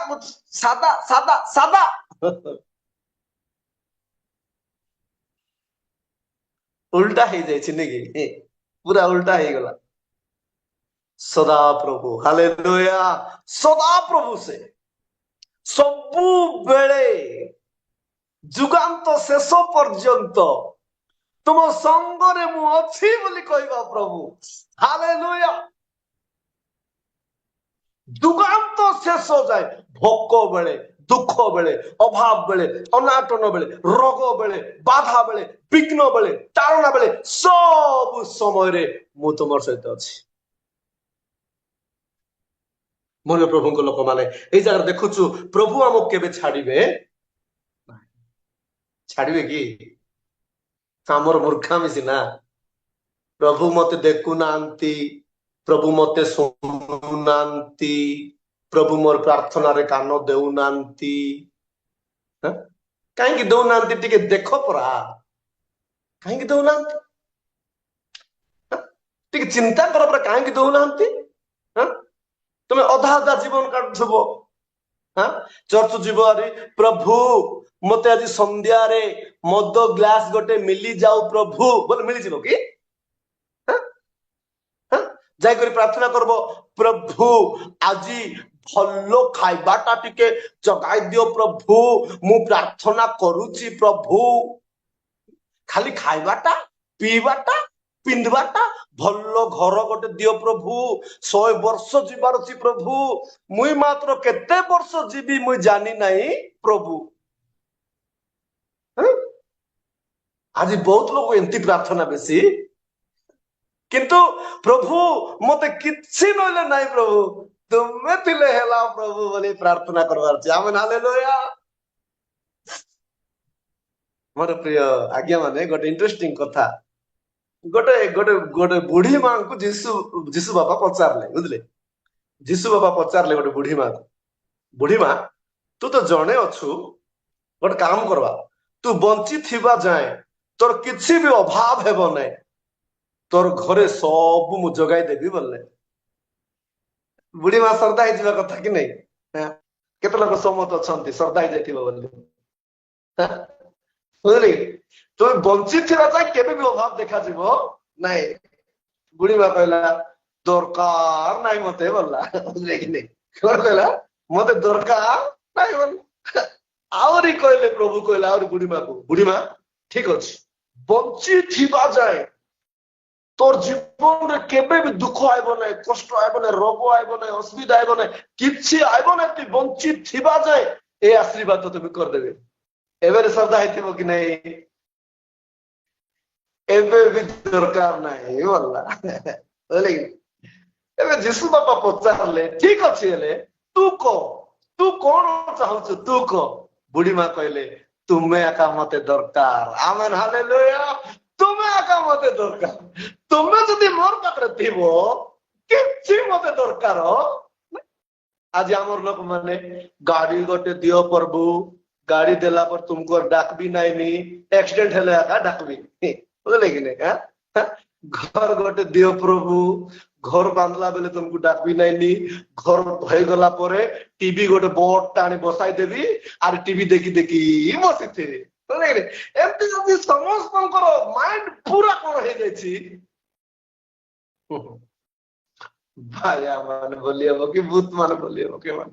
ସାଦା ସାଦା ସାଦା ଉଲ୍ଟା ହେଇଯାଇଛି ନାଇକି? ପୁରା ଉଲ୍ଟା ହେଇଗଲା। ସଦାପ୍ରଭୁ ହାଲେଲୁୟା। ସଦାପ୍ରଭୁ ସେ ସବୁବେଳେ ଯୁଗାନ୍ତ ଶେଷ ପର୍ଯ୍ୟନ୍ତ ତୁମ ସଙ୍ଗରେ ମୁଁ ଅଛି ବୋଲି କହିବା ପ୍ରଭୁ। ହାଲେଲୁୟା। ଯୁଗାନ୍ତ ଶେଷ ଯାଏ, ଭୋକ ବେଳେ, ଦୁଃଖ ବେଳେ, ଅଭାବ ବେଳେ, ଅନାଟନ ବେଳେ, ରୋଗ ବେଳେ, ବାଧା ବେଳେ, ବିଘ୍ନ ବେଳେ, ତାଳନା ବେଳେ, ସବୁ ସମୟରେ ମୁଁ ତୁମର ସହିତ ଅଛି। ମୋର ପ୍ରଭୁଙ୍କ ଲୋକମାନେ ଏଇ ଜାଗାରେ ଦେଖୁଛୁ ପ୍ରଭୁ ଆମକୁ କେବେ ଛାଡ଼ିବେ? ଛାଡ଼ିବେ କି? ଆମର ମୂର୍ଖାମି ସିନା। ପ୍ରଭୁ ମତେ ଦେଖୁନାହାନ୍ତି, ପ୍ରଭୁ ମତେ ଶୁଣୁନାହାନ୍ତି, ପ୍ରଭୁ ମୋର ପ୍ରାର୍ଥନାରେ କାନ ଦେଉନାହାନ୍ତି। କାହିଁକି ଦଉନାହାନ୍ତି ଟିକେ ଦେଖ ପରା। କାହିଁକି ଦଉନାହାନ୍ତି? ଟିକେ ଚିନ୍ତା କର ପରା, କାହିଁକି ଦଉନାହାନ୍ତି? ତୁମେ ଅଧା ଅଧା ଜୀବନ କାଟୁଥିବ, ଚର୍ଚ୍ଚ ଯିବ ଆରେ ପ୍ରଭୁ ମତେ ଆଜି ସନ୍ଧ୍ୟାରେ ମଦ ଗ୍ଲାସ ଗୋଟେ ମିଲି ଯାଉ ପ୍ରଭୁ ବୋଲେ ମିଳିଯିବ କି? ଯାଇକରି ପ୍ରାର୍ଥନା କରବ ପ୍ରଭୁ ଆଜି ଭଲ ଖାଇବାଟା ଟିକେ ଜଗାଇ ଦିଅ ପ୍ରଭୁ, ମୁଁ ପ୍ରାର୍ଥନା କରୁଛି ପ୍ରଭୁ। ଖାଲି ଖାଇବାଟା, ପିଇବାଟା, ପିନ୍ଧିବାଟା, ଭଲ ଘର ଗୋଟେ ଦିଅ ପ୍ରଭୁ, 100 ବର୍ଷ ଯିବାର ଅଛି ପ୍ରଭୁ, ମୁଇଁ ମାତ୍ର କେତେ ବର୍ଷ ଯିବି ମୁଇଁ ଜାଣି ନାହିଁ ପ୍ରଭୁ। ଆଜି ବହୁତ ଲୋକ ଏମିତି ପ୍ରାର୍ଥନା ବେଶୀ, କିନ୍ତୁ ପ୍ରଭୁ ମତେ କିଛି ନହେଲେ ନାହିଁ ପ୍ରଭୁ, ତୁମେ ଥିଲେ ହେଲା ପ୍ରଭୁ ବୋଲି ପ୍ରାର୍ଥନା କରବାର ଅଛି। ଆମେନ୍ ହାଲେଲୁୟା। ମୋର ପ୍ରିୟ ଆଜ୍ଞା ମାନେ ଗୋଟେ ଇଣ୍ଟରେଷ୍ଟିଂ କଥା, ଗୋଟେ ଗୋଟେ ଗୋଟେ ବୁଢୀ ମାଙ୍କୁ ଯୀଶୁ ବାବା ପଚାରିଲେ, ବୁଝିଲେ? ଯୀଶୁ ବାବା ପଚାରିଲେ ଗୋଟେ ବୁଢୀ ମାଙ୍କୁ, ବୁଢୀ ମା ତୁ ତ ଜଣେ ଅଛୁ, ଗୋଟେ କାମ କରବା, ତୁ ବଞ୍ଚିଥିବା ଯାଏ ତୋର କିଛି ବି ଅଭାବ ହେବ ନାହିଁ, ତୋର ଘରେ ସବୁ ମୁଁ ଯୋଗାଇ ଦେବି ବୋଲେ। ବୁଢୀ ମା ଶ୍ରଦ୍ଧା ହେଇଯିବା କଥା କି ନାଇଁ? କେତେ ଲୋକ ସହମତ ଅଛନ୍ତି ଶ୍ରଦ୍ଧା ହେଇଯାଇଥିବ ବୋଲି? ବୁଝିଲେ? ତୁମେ ବଞ୍ଚିଥିବା ଯାଏ କେବେ ବି ଅଭାବ ଦେଖାଯିବ ନାଇଁ। ବୁଢୀ ମା କହିଲା ଦରକାର ନାଇଁ ମତେ ବୋଲା, ବୁଝିଲେ କି ନାଇଁ? କଣ କହିଲା? ମତେ ଦରକାର ନାଇଁ ବୋଲ। ଆହୁରି କହିଲେ, ପ୍ରଭୁ କହିଲେ ଆହୁରି ବୁଢୀ ମାକୁ, ବୁଢୀ ମା ଠିକ ଅଛି, ବଞ୍ଚିଥିବା ଯାଏ তোর জীবনে কেবে বি দুঃখ আইব নাই, কষ্ট আইব নাই, রোগ আইব নাই, অসুবিধা আইব নাই, কিছু আইব নাই, তুই বঞ্চিত থিবা যায় এই আশীর্বাদ তো তুমি করদেবে। এবারে শ্রদ্ধা হইতিব কি নাই? ଏବେ ବି ଦରକାର ନାହିଁ ବୋଲା, ବୁଝିଲେ କି? ଏବେ ଯୀଶୁ ବାପା ପଚାରିଲେ ଠିକ ଅଛି, ହେଲେ ତୁ କହ, ତୁ କଣ ଚାହୁଁଛୁ ତୁ କହ। ବୁଢୀ ମା କହିଲେ ତୁମେ ଏକା ମତେ ଦରକାର। ଆମେନ୍ ହାଲେଲୁୟା। ତୁମେ ଏକା ମତେ ଦରକାର। ତୁମେ ଯଦି ମୋର ପାଖରେ ଥିବ କିଛି ମତେ ଦରକାର। ଆଜି ଆମର ଲୋକମାନେ ଗାଡି ଗୋଟେ ଦିଅ ପ୍ରଭୁ, गाड़ी देला पर तुमको डाक भी नहीं एक्सीडेंट हेले आका डाक भी बुझले कि नहीं घर गोटे दियो प्रभु घर बांधला बेले तुमको डाक भी नहीं घर हो गला परे टीवी गोटे बोर्ड टाणी बसाई देवी आर टीवी देखी देखी बसी थे एमती जब समस्त माइंड पूरा कौन हो जाए भाया मान बोली हम कि भूत मान बोली हम के मान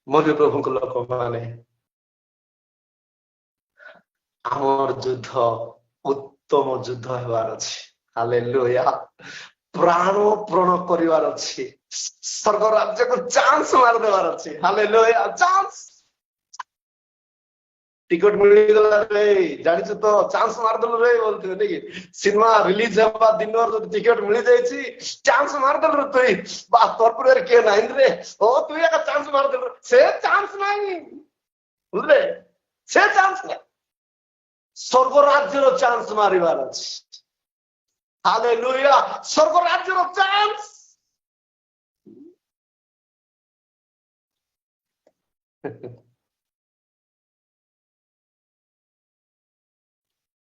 मोदी प्रभु को लोक माने आमर युद्ध उत्तम युद्ध हेबार अछि हालेलुया प्राण करिवार अछि स्वर्ग राज्य को चांस मार देवार अछि हालेलुया चांस टिकट मिलगला रे जानिछ तो चांस मार दल रे बोलते नहीं सिनेमा रिलीज हेबा दिन जो टिकट मिल जायछि चांस मार दल रे तुई बा तोर पर के नहीं रे ओ तू एक चांस मार दल से चांस नहीं बुझले से चांस नहीं स्वर्ग राज्य रो चांस मारिबार अछि हालेलुया स्वर्ग राज्य रो चांस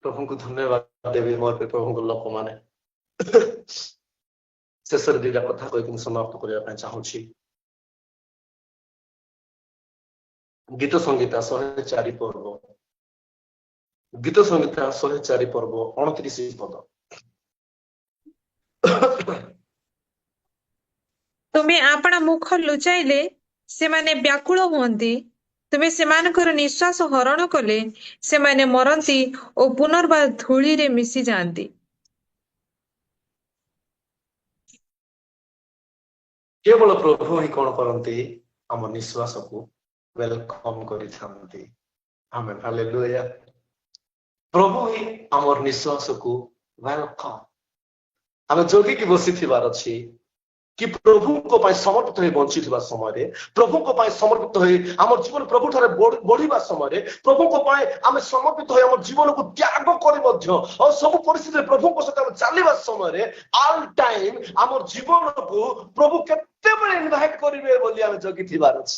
प्रभु को धन्यवाद देवी मोर पे प्रभु को लोक माने शेषर दिटा कथा कहि समाप्त करिया ପାଇଁ चाहूछि गीत संगीता 104 पर्व गीत संगीता 104 पर्व 29 पद ତୁମେ ଆପଣା ମୁଖ ଲୁଚାଇଲେ ସେମାନେ ବ୍ୟାକୁଳ ହୁଅନ୍ତି ତୁମେ ସେମାନଙ୍କର ନିଶ୍ୱାସ ହରଣ କଲେ ସେମାନେ ମରନ୍ତି ଓ ପୁନର୍ବାର ଧୂଳିରେ ମିଶି ଯାଆନ୍ତି केवल प्रभु ही कौन करती आम निश्वास को वेलकम करिथांती आमेन हालेलुया प्रभु ही आमर निश्वास को वेलकम आम जोगी की बसी थिबार अछि कि प्रभु को पाई समर्पित होई बंची थिबा समय रे प्रभु को पाई समर्पित होई आमर जीवन प्रभु थारे बढ़िबा समय रे प्रभु को पाई आमे समर्पित होई आमर जीवन को त्याग करि मध्य और सब परिस्थिति प्रभु को सहित चलिबा समय रे ऑल टाइम आमर जीवन को प्रभु केते बळे इनवाइट करिवे बोली आमे जोगी थिबार अछि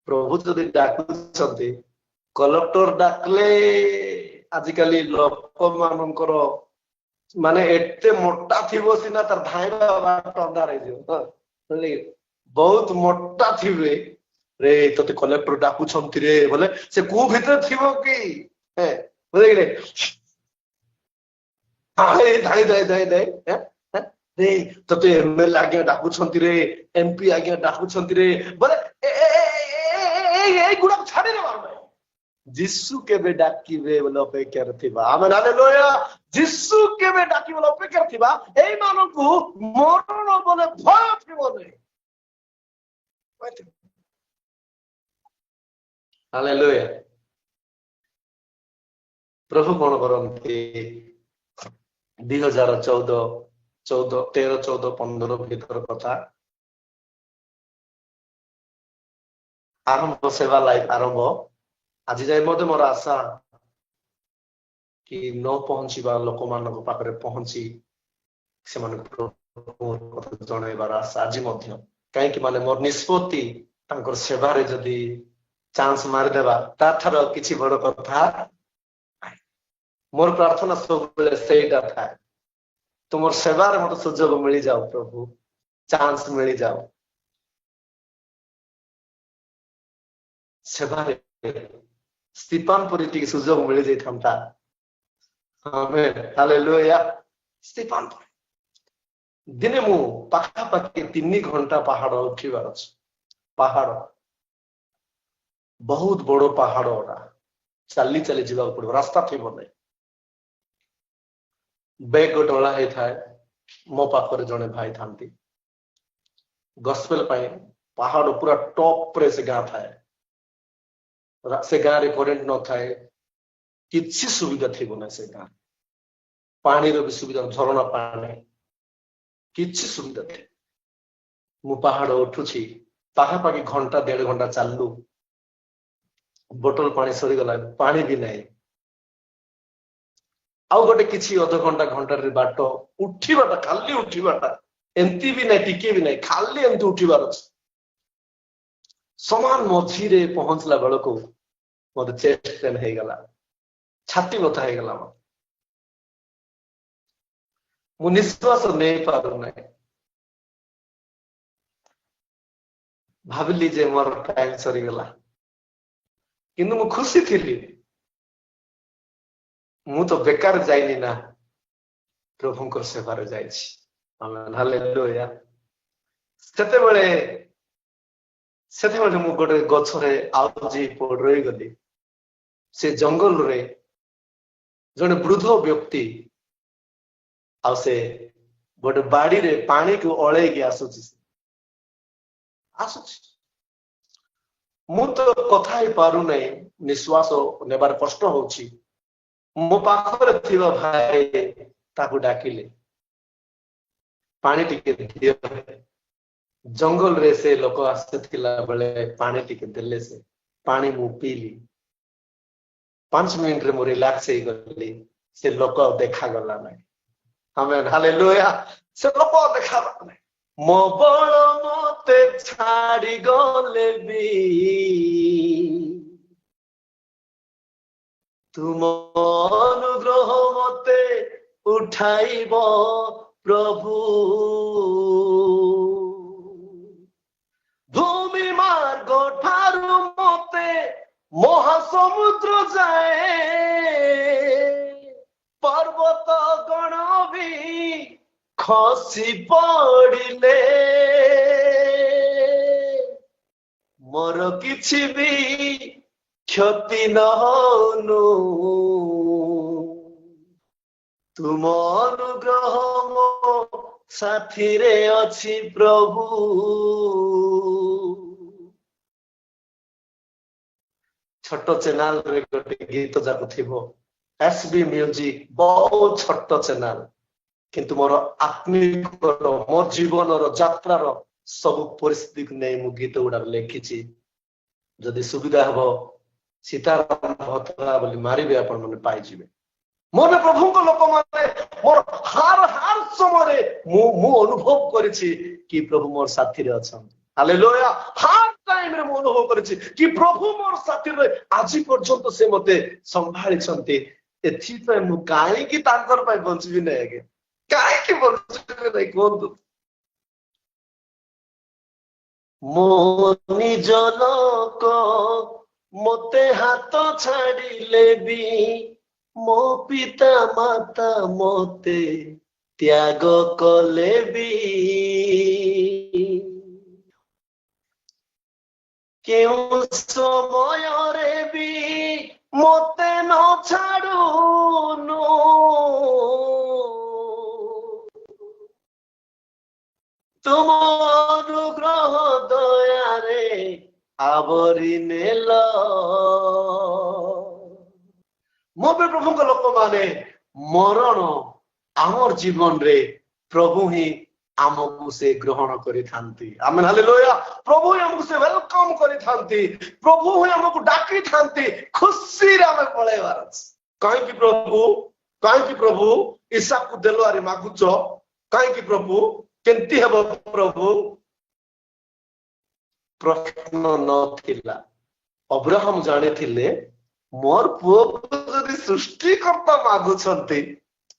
प्रभु जदि डाकुछन्ते कलेक्टर डाकले आजिकाली लोक मानकर माने एते मोटा थिबो सिना तर धाइबा बाट अंधार हेजियो बहुत मोटा थिबे रे तते कलेक्टर डाकू छंती रे बोले से को भीतर थिबो की हैं बोले रे हाय धाइ धाइ धाइ धाइ हैं रे तते एमएल आगे डाकू छंती रे एमपी आगे डाकू छंती रे बोले ए गुडा छाडी रे बाबा जिसु केबे डाकिबे बोले अपेक्षा रथिबा आमेन हालेलुया जिसु केबे डाकी बोले अपेक्षा रथिबा एई मानकु मरण बोले भय थिबो नै हालेलुया प्रभु कोन करंती 2014 13 14 15 भीतर कथा आरंभ सेवा लाइफ आरंभ आज जाए मध्य मोर आशा कि न पहुंचीबा लोक मान पाखरे पहुंची से जनइबार आशा आज कहीं माने मोर निष्पत्ति तांकर सेवारे जदि चांस मारिदेबा ताठार किछि बड़ कथा मोर प्रार्थना सब बेले सेटा थाए तुमर सेवारे मत सुजोग मिली जाओ प्रभु चांस मिली जाओ सेवारे स्टीफन पुरीटी सुजोग मिली जाई थांता आमेन हालेलुया स्टीफन दिने मु पाखा पाखी 3 घंटा पहाड़ उठिबार अछि पहाड़ बहुत बड़ो पहाड़ ओडा चली चली जीवा पड़ो रास्ता थिबो नै बैग गोटला हे थाए मो पाखरे जने भाई थांती गॉस्पेल पाए पहाड़ पूरा टॉप पर से गां थाए से गाँ रे करेंट न थाए किछि सुविधा थिबो ना से गाँ पानी रो भी सुविधा झरना पानी किछि सुविधा थे मु पहाड़ उठुछि पाखापाखि घंटा 1.5 घंटा चालू बोतल पानी सरी गला पानी भी नहीं आउ गोटे किछि अध घंटा घंटा रे बाट उठिबाटा खाली उठिबाटा एंती भी नहीं टिके भी नहीं खाली एंती उठिबार अछि ସମାନ ମଝିରେ ପହଞ୍ଚିଲା ବେଳକୁ ମତେ ଚେଷ୍ଟ ପେନ୍ ହେଇଗଲା, ଛାତି ବଥା ହେଇଗଲା। ମୁଁ ନିଶ୍ୱାସ ନେଇ ପାରୁନାହିଁ। ଭାବିଲି ଯେ ମୋର ଟାଇମ ସରିଗଲା, କିନ୍ତୁ ମୁଁ ଖୁସି ଥିଲି। ମୁଁ ତ ବେକାର ଯାଇନି ନା, ପ୍ରଭୁଙ୍କର ସେବାରେ ଯାଇଛି। ଆମେନ୍, ହାଲେଲୁୟା। ସେତେବେଳେ ମୁଁ ଗୋଟେ ଗଛରେ ଆଉଜି ରହିଗଲି। ସେ ଜଙ୍ଗଲରେ ଜଣେ ବୃଦ୍ଧ ବ୍ୟକ୍ତି ଆଉ ସେ ଗୋଟେ ବାଡିରେ ପାଣିକୁ ଅଳେଇକି ଆସୁଛି। ମୁଁ ତ କଥା ହେଇ ପାରୁନାହିଁ, ନିଶ୍ୱାସ ନେବାର କଷ୍ଟ ହଉଛି। ମୋ ପାଖରେ ଥିବା ଭାଇ ତାକୁ ଡାକିଲେ, ପାଣି ଟିକେ ଦିଅ। ଜଙ୍ଗଲରେ ସେ ଲୋକ ଆସିଥିଲା ବେଳେ ପାଣି ଟିକେ ଦେଲେ, ସେ ପାଣି ମୁଁ ପିଇଲି। 5 ମିନିଟରେ ମୁଁ ରିଲାକ୍ସ ହେଇଗଲି। ସେ ଲୋକ ଦେଖାଗଲା ନାହିଁ। ଆମେନ୍, ହାଲେଲୁୟା। ସେ ଲୋକ ଦେଖାଗଲା ନାହିଁ। ମୋ ବଳ ମତେ ଛାଡି ଗଲେ ବି ତୁମ ଅନୁଗ୍ରହ ମତେ ଉଠାଇବ ପ୍ରଭୁ। ଭୂମି ମାର୍ଗ ଠାରୁ ମତେ ମହାସମୁଦ୍ର ଯାଏ, ପର୍ବତ ଗଣ ବି ଖସି ପଡ଼ିଲେ ମୋର କିଛି ବି କ୍ଷତି ନ ହଉନୁ। ତୁମ ଅନୁଗ୍ରହ ମୋ ସାଥିରେ ଅଛି ପ୍ରଭୁ। ଛୋଟ ଚ୍ୟାନେଲରେ ଗୋଟେ ଗୀତ ଯାକ ଥିବ, SB ମ୍ୟୁଜିକ, ବହୁତ ଛୋଟ ଚ୍ୟାନେଲ, କିନ୍ତୁ ମୋର ଆତ୍ମିକର, ମୋ ଜୀବନର ଯାତ୍ରାର ସବୁ ପରିସ୍ଥିତିକୁ ନେଇ ମୁଁ ଗୀତ ଗୁଡାକ ଲେଖିଛି। ଯଦି ସୁବିଧା ହବ ସୀତାରାମ ଭତରା ବୋଲି ମାରିବେ, ଆପଣ ମାନେ ପାଇଯିବେ। ମୋର ପ୍ରଭୁଙ୍କ ଲୋକମାନେ ମୋର ହାର ସମୟରେ ମୁଁ ଅନୁଭବ କରିଛି କି ପ୍ରଭୁ ମୋର ସାଥିରେ ଅଛନ୍ତି। ହାଲେଲୁୟା। ହାର ଟାଇମରେ ମୁଁ ଅନୁଭବ କରିଛି କି ପ୍ରଭୁ ମୋର ସାଥିରେ ଆଜି ପର୍ଯ୍ୟନ୍ତ ସେ ମତେ ସମ୍ଭାଳିଛନ୍ତି। ଏଥିପାଇଁ ମୁଁ କାହିଁକି ତାଙ୍କର ପାଇଁ ବଞ୍ଚିବି ନାହିଁ ଆଜ୍ଞା? କାହିଁକି ବଞ୍ଚିବି ନାହିଁ କୁହନ୍ତୁ? ମୋ ନିଜ ଲୋକ ମତେ ହାତ ଛାଡ଼ିଲେ ବି, ମୋ ପିତା ମାତା ମତେ ତ୍ୟାଗ କଲେ ବି, କେଉଁ ସମୟରେ ବି ମତେ ନ ଛାଡୁନୁ, ତୁମ ଅନୁଗ୍ରହ ଦୟାରେ ଆବରି ନେଲ। ମୋ ପ୍ରଭୁଙ୍କ ଲୋକମାନେ ମରଣ ଆମର ଜୀବନରେ ପ୍ରଭୁ ହିଁ ଆମକୁ ସେ ଗ୍ରହଣ କରିଥାନ୍ତି। ଆମେନ୍, ହାଲେଲୁୟା। ପ୍ରଭୁ ହିଁ ଆମକୁ ସେ ୱେଲକମ କରିଥାନ୍ତି। ପ୍ରଭୁ ହିଁ ଆମକୁ ଡାକିଥାନ୍ତି। ଖୁସିରେ ଆମେ ପଳେଇବାର ଅଛି। କାହିଁକି ପ୍ରଭୁ ଇସାକୁ ଦେଲ ଆରି ମାଗୁଛ? କାହିଁକି ପ୍ରଭୁ? କେମିତି ହେବ ପ୍ରଭୁ? ପ୍ରଶ୍ନ ନଥିଲା। ଅବ୍ରାହମ ଜାଣିଥିଲେ ମୋର ପୁଅକୁ ଯଦି ସୃଷ୍ଟିକର୍ତ୍ତା ମାଗୁଛନ୍ତି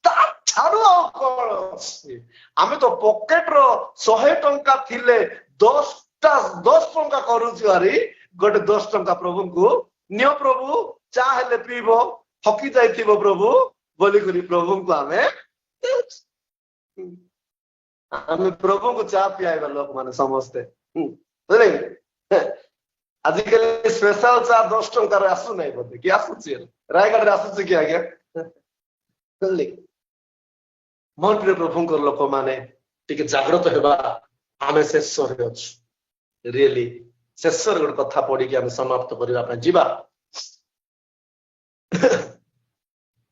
ତାଠାରୁ ଆଉ କଣ ଅଛି? ଆମେ ତ ପକେଟର 100 ଟଙ୍କା ଥିଲେ 10 ଟଙ୍କା କରୁଛୁ ଆରି ଗୋଟେ 10 ଟଙ୍କା ପ୍ରଭୁଙ୍କୁ ନିଅ, ପ୍ରଭୁ ଚା ହେଲେ ପିଇବ, ଥକି ଯାଇଥିବ ପ୍ରଭୁ ବୋଲିକରି ପ୍ରଭୁଙ୍କୁ ଆମେ ପ୍ରଭୁଙ୍କୁ ଚା ପିଆଇବା ଲୋକମାନେ ସମସ୍ତେ। ଆଜିକାଲି ସ୍ପେଶାଲ ଚା 10 ଟଙ୍କାରେ ଆସୁନାହିଁ ବୋଧେ, କି ଆସୁଛି? ରାୟଗଡ଼ରେ ଆସୁଛି କି ଆଜ୍ଞା? ମୋର ପ୍ରିୟ ପ୍ରଭୁଙ୍କର ଲୋକମାନେ ଟିକେ ଜାଗ୍ରତ ହେବା। ଆମେ ଶେଷରେ ଅଛୁ। ରିଏଲି ଶେଷରେ ଗୋଟେ କଥା ପଢିକି ଆମେ ସମାପ୍ତ କରିବା ପାଇଁ ଯିବା।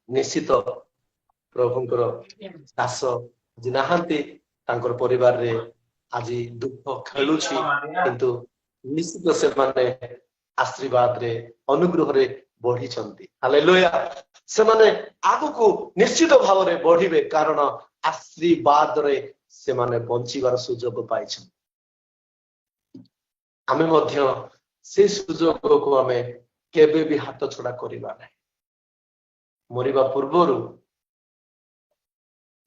ନିଶ୍ଚିତ ପ୍ରଭୁଙ୍କର ଦାସ ଆଜି ନାହାନ୍ତି, ତାଙ୍କର ପରିବାରରେ ଆଜି ଦୁଃଖ ଖେଳୁଛି, କିନ୍ତୁ ନିଶ୍ଚିତ ସେମାନେ ଆଶୀର୍ବାଦରେ, ଅନୁଗ୍ରହରେ ବଢିଛନ୍ତି। ହାଲେଲୁୟା। ସେମାନେ ଆଗକୁ ନିଶ୍ଚିତ ଭାବରେ ବଢିବେ, କାରଣ ଆଶୀର୍ବାଦରେ ସେମାନେ ବଞ୍ଚିବାର ସୁଯୋଗ ପାଇଛନ୍ତି। ଆମେ ମଧ୍ୟ ସେ ସୁଯୋଗକୁ ଆମେ କେବେ ବି ହାତ ଛଡା କରିବା ନାହିଁ। ମରିବା ପୂର୍ବରୁ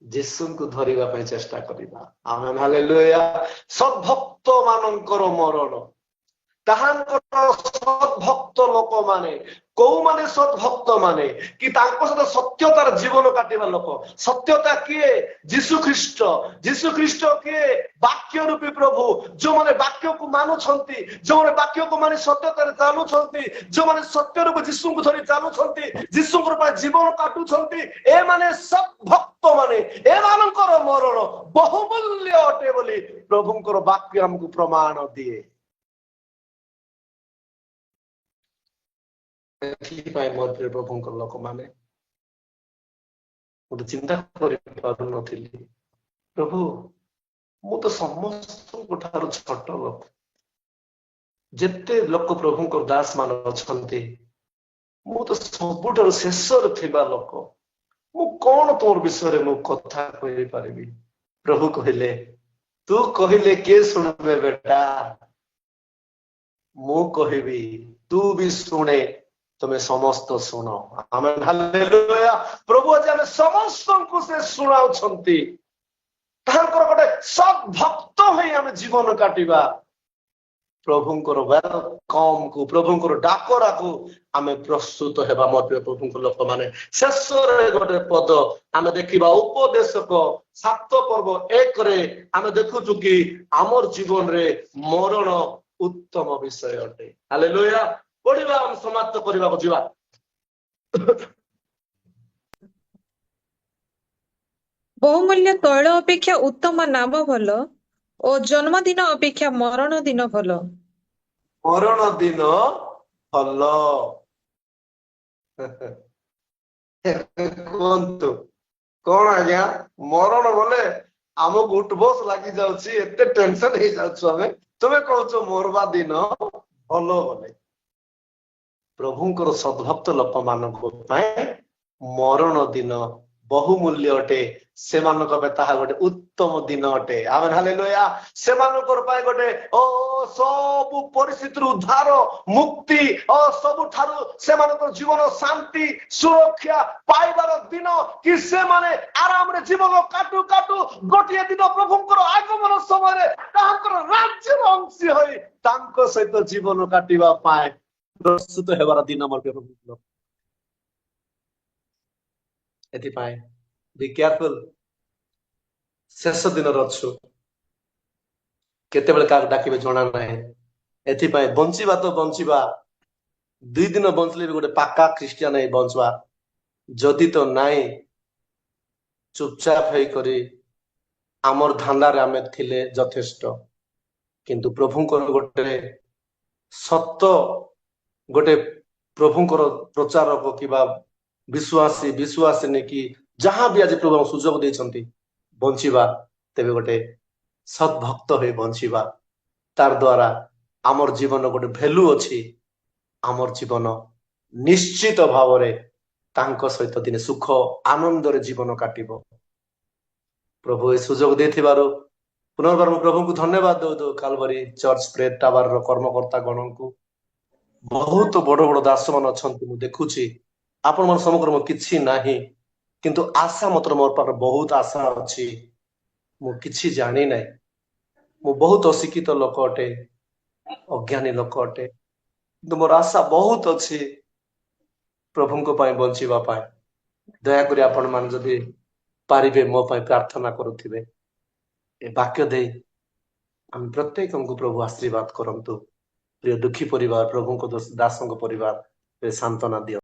ଯୀଶୁଙ୍କୁ ଧରିବା ପାଇଁ ଚେଷ୍ଟା କରିବା। ଆମେନ୍ ହାଲେଲୁୟା। ସଦ୍ଭକ୍ତ ମାନଙ୍କର ମରଣ, ତାହାଙ୍କର ସଦ୍ଭକ୍ତ ଲୋକମାନେ, କୋଉମାନେ ସଦ୍ଭକ୍ତ ମାନେ କି ତାଙ୍କ ସହିତ ସତ୍ୟତାର ଜୀବନ କାଟିବା ଲୋକ। ସତ୍ୟତା କିଏ? ଯୀଶୁ ଖ୍ରୀଷ୍ଟ। ଯୀଶୁ ଖ୍ରୀଷ୍ଟ କିଏ? ବାକ୍ୟ ରୂପୀ ପ୍ରଭୁ। ଯୋଉମାନେ ବାକ୍ୟକୁ ମାନୁଛନ୍ତି, ଯୋଉମାନେ ବାକ୍ୟକୁ ମାନି ସତ୍ୟତାରେ ଚାଲୁଛନ୍ତି, ଯୋଉମାନେ ସତ୍ୟ ରୂପୀ ଯୀଶୁଙ୍କୁ ଧରି ଚାଲୁଛନ୍ତି, ଯୀଶୁଙ୍କର ପାଇଁ ଜୀବନ କାଟୁଛନ୍ତି, ଏମାନେ ସଦ୍ଭକ୍ତ ମାନେ। ଏମାନଙ୍କର ମରଣ ବହୁମୂଲ୍ୟ ଅଟେ ବୋଲି ପ୍ରଭୁଙ୍କର ବାକ୍ୟ ଆମକୁ ପ୍ରମାଣ ଦିଏ। ଏଥିପାଇଁ ମୋର ପ୍ରିୟ ପ୍ରଭୁଙ୍କର ଲୋକମାନେ, ମୁଁ ତ ଚିନ୍ତା କରିପାରୁନଥିଲି, ପ୍ରଭୁ ମୁଁ ତ ସମସ୍ତଙ୍କ ଠାରୁ ଛୋଟ ଲୋକ। ଯେତେ ଲୋକ ପ୍ରଭୁଙ୍କର ଦାସ ମାନେ ଅଛନ୍ତି, ମୁଁ ତ ସବୁଠାରୁ ଶେଷରେ ଥିବା ଲୋକ। ମୁଁ କଣ ତୋର ବିଷୟରେ ମୁଁ କଥା କହିପାରିବି? ପ୍ରଭୁ କହିଲେ, ତୁ କହିଲେ କିଏ ଶୁଣିବେ ବେଟା? ମୁଁ କହିବି, ତୁ ବି ଶୁଣେ, ତମେ ସମସ୍ତ ଶୁଣ। ଆମେନ୍ ହାଲେଲୁୟା। ପ୍ରଭୁ ଆଜି ଆମେ ସମସ୍ତଙ୍କୁ ସେ ଶୁଣାଉଛନ୍ତି। ତାଙ୍କର ଗୋଟେ ସଦ୍ଭକ୍ତ ହୋଇ ଆମେ ଜୀବନ କାଟିବା। ପ୍ରଭୁଙ୍କର ୱେଲକମକୁ, ପ୍ରଭୁଙ୍କର ଡାକରାକୁ ଆମେ ପ୍ରସ୍ତୁତ ହେବା। ମଧ୍ୟ ପ୍ରଭୁଙ୍କ ଲୋକମାନେ, ଶେଷରେ ଗୋଟେ ପଦ ଆମେ ଦେଖିବା, ଉପଦେଶକ 7 ପର୍ବ 1ରେ ଆମେ ଦେଖୁଛୁ କି ଆମର ଜୀବନରେ ମରଣ ଉତ୍ତମ ବିଷୟ ଅଟେ। ହାଲେଲୁୟା। ପଢିବା, ଆମେ ସମାପ୍ତ କରିବାକୁ ଯିବା। ବହୁମୂଲ୍ୟ ତୈଳ ଅପେକ୍ଷା ଉତ୍ତମ ନାମ ଭଲ, ଓ ଜନ୍ମଦିନ ଅପେକ୍ଷା ମରଣ ଦିନ ଭଲ। ମରଣ ଦିନ ଭଲ। କୁହନ୍ତୁ କଣ ଆଜ୍ଞା? ମରଣ ବୋଲେ ଆମକୁ ଉଠବସ ଲାଗି ଯାଉଛି, ଏତେ ଟେନସନ ହେଇଯାଉଛୁ ଆମେ। ତୁମେ କହୁଛ ମରବା ଦିନ ଭଲ ବୋଲେ। ପ୍ରଭୁଙ୍କର ସଦ୍ଭକ୍ତ ଲୋକମାନଙ୍କ ପାଇଁ ମରଣ ଦିନ ବହୁମୂଲ୍ୟ ଅଟେ। ସେମାନଙ୍କ ପାଇଁ ତାହା ଗୋଟେ ଉତ୍ତମ ଦିନ ଅଟେ। ଆମେନ୍ ହାଲେଲୁୟା। ସେମାନଙ୍କର ପାଇଁ ଗୋଟେ ସବୁ ପରିସ୍ଥିତିରୁ ଉଦ୍ଧାର, ମୁକ୍ତି, ସବୁଠାରୁ ସେମାନଙ୍କର ଜୀବନ ଶାନ୍ତି, ସୁରକ୍ଷା ପାଇବାର ଦିନ, କି ସେମାନେ ଆରାମରେ ଜୀବନ କାଟୁ କାଟୁ ଗୋଟିଏ ଦିନ ପ୍ରଭୁଙ୍କର ଆଗମନ ସମୟରେ ତାଙ୍କର ରାଜ୍ୟର ଅଂଶୀ ହୋଇ ତାଙ୍କ ସହିତ ଜୀବନ କାଟିବା ପାଇଁ ପ୍ରସ୍ତୁତ ହେବାର ଦିନ ମଧ୍ୟ। ଏଥିପାଇଁ be careful। ଶେଷ ଦିନରେ ଅଛୁ, କେତେବେଳେ କାହାକୁ ଡାକିବେ ଜଣା ନାହିଁ। ଏଥିପାଇଁ ବଞ୍ଚିବା ତ ବଞ୍ଚିବା, 2 ଦିନ ବଞ୍ଚିଲେ ବି ଗୋଟେ ପାକା ଖ୍ରୀଷ୍ଟିଆନ ହେଇ ବଞ୍ଚିବା। ଯଦି ତ ନାହିଁ, ଚୁପଚାପ ହେଇକରି ଆମର ଧାନ୍ଦାରେ ଆମେ ଥିଲେ ଯଥେଷ୍ଟ। କିନ୍ତୁ ପ୍ରଭୁଙ୍କର ଗୋଟେ ସତ, ଗୋଟେ ପ୍ରଭୁଙ୍କର ପ୍ରଚାରକ କିମ୍ବା ବିଶ୍ୱାସିନୀ କି ଯାହା ବି ଆଜି ପ୍ରଭୁ ସୁଯୋଗ ଦେଇଛନ୍ତି ବଞ୍ଚିବା, ତେବେ ଗୋଟେ ସଦ୍ଭକ୍ତ ହୋଇ ବଞ୍ଚିବା। ତାର ଦ୍ୱାରା ଆମର ଜୀବନ ଗୋଟେ ଭ୍ୟାଲୁ ଅଛି। ଆମର ଜୀବନ ନିଶ୍ଚିତ ଭାବରେ ତାଙ୍କ ସହିତ ଦିନେ ସୁଖ ଆନନ୍ଦରେ ଜୀବନ କାଟିବ। ପ୍ରଭୁ ଏ ସୁଯୋଗ ଦେଇଥିବାରୁ ପୁନର୍ବାର ମୁଁ ପ୍ରଭୁଙ୍କୁ ଧନ୍ୟବାଦ ଦଉ କାଲଭାରୀ ଚର୍ଚ୍ଚ ପ୍ରେୟର ଟାୱାରର କର୍ମକର୍ତ୍ତା ଗଣଙ୍କୁ। ବହୁତ ବଡ ବଡ ଦାସ ମାନେ ଅଛନ୍ତି, ମୁଁ ଦେଖୁଛି। ଆପଣଙ୍କ ସମ୍ମୁଖରେ ମୋର କିଛି ନାହିଁ, କିନ୍ତୁ ଆଶା ମାତ୍ର ମୋର ପାଖରେ ବହୁତ ଆଶା ଅଛି। ମୁଁ କିଛି ଜାଣି ନାହିଁ, ମୁଁ ବହୁତ ଅଶିକ୍ଷିତ ଲୋକ ଅଟେ, ଅଜ୍ଞାନୀ ଲୋକ ଅଟେ, କିନ୍ତୁ ମୋର ଆଶା ବହୁତ ଅଛି ପ୍ରଭୁଙ୍କ ପାଇଁ ବଞ୍ଚିବା ପାଇଁ। ଦୟାକରି ଆପଣ ମାନେ ଯଦି ପାରିବେ ମୋ ପାଇଁ ପ୍ରାର୍ଥନା କରୁଥିବେ। ଏ ବାକ୍ୟ ଦେଇ ଆମେ ପ୍ରତ୍ୟେକଙ୍କୁ ପ୍ରଭୁ ଆଶୀର୍ବାଦ କରନ୍ତୁ। ପ୍ରିୟ ଦୁଃଖୀ ପରିବାର, ପ୍ରଭୁଙ୍କ ଦାସଙ୍କ ପରିବାର ସାନ୍ତ୍ୱନା ଦିଅ।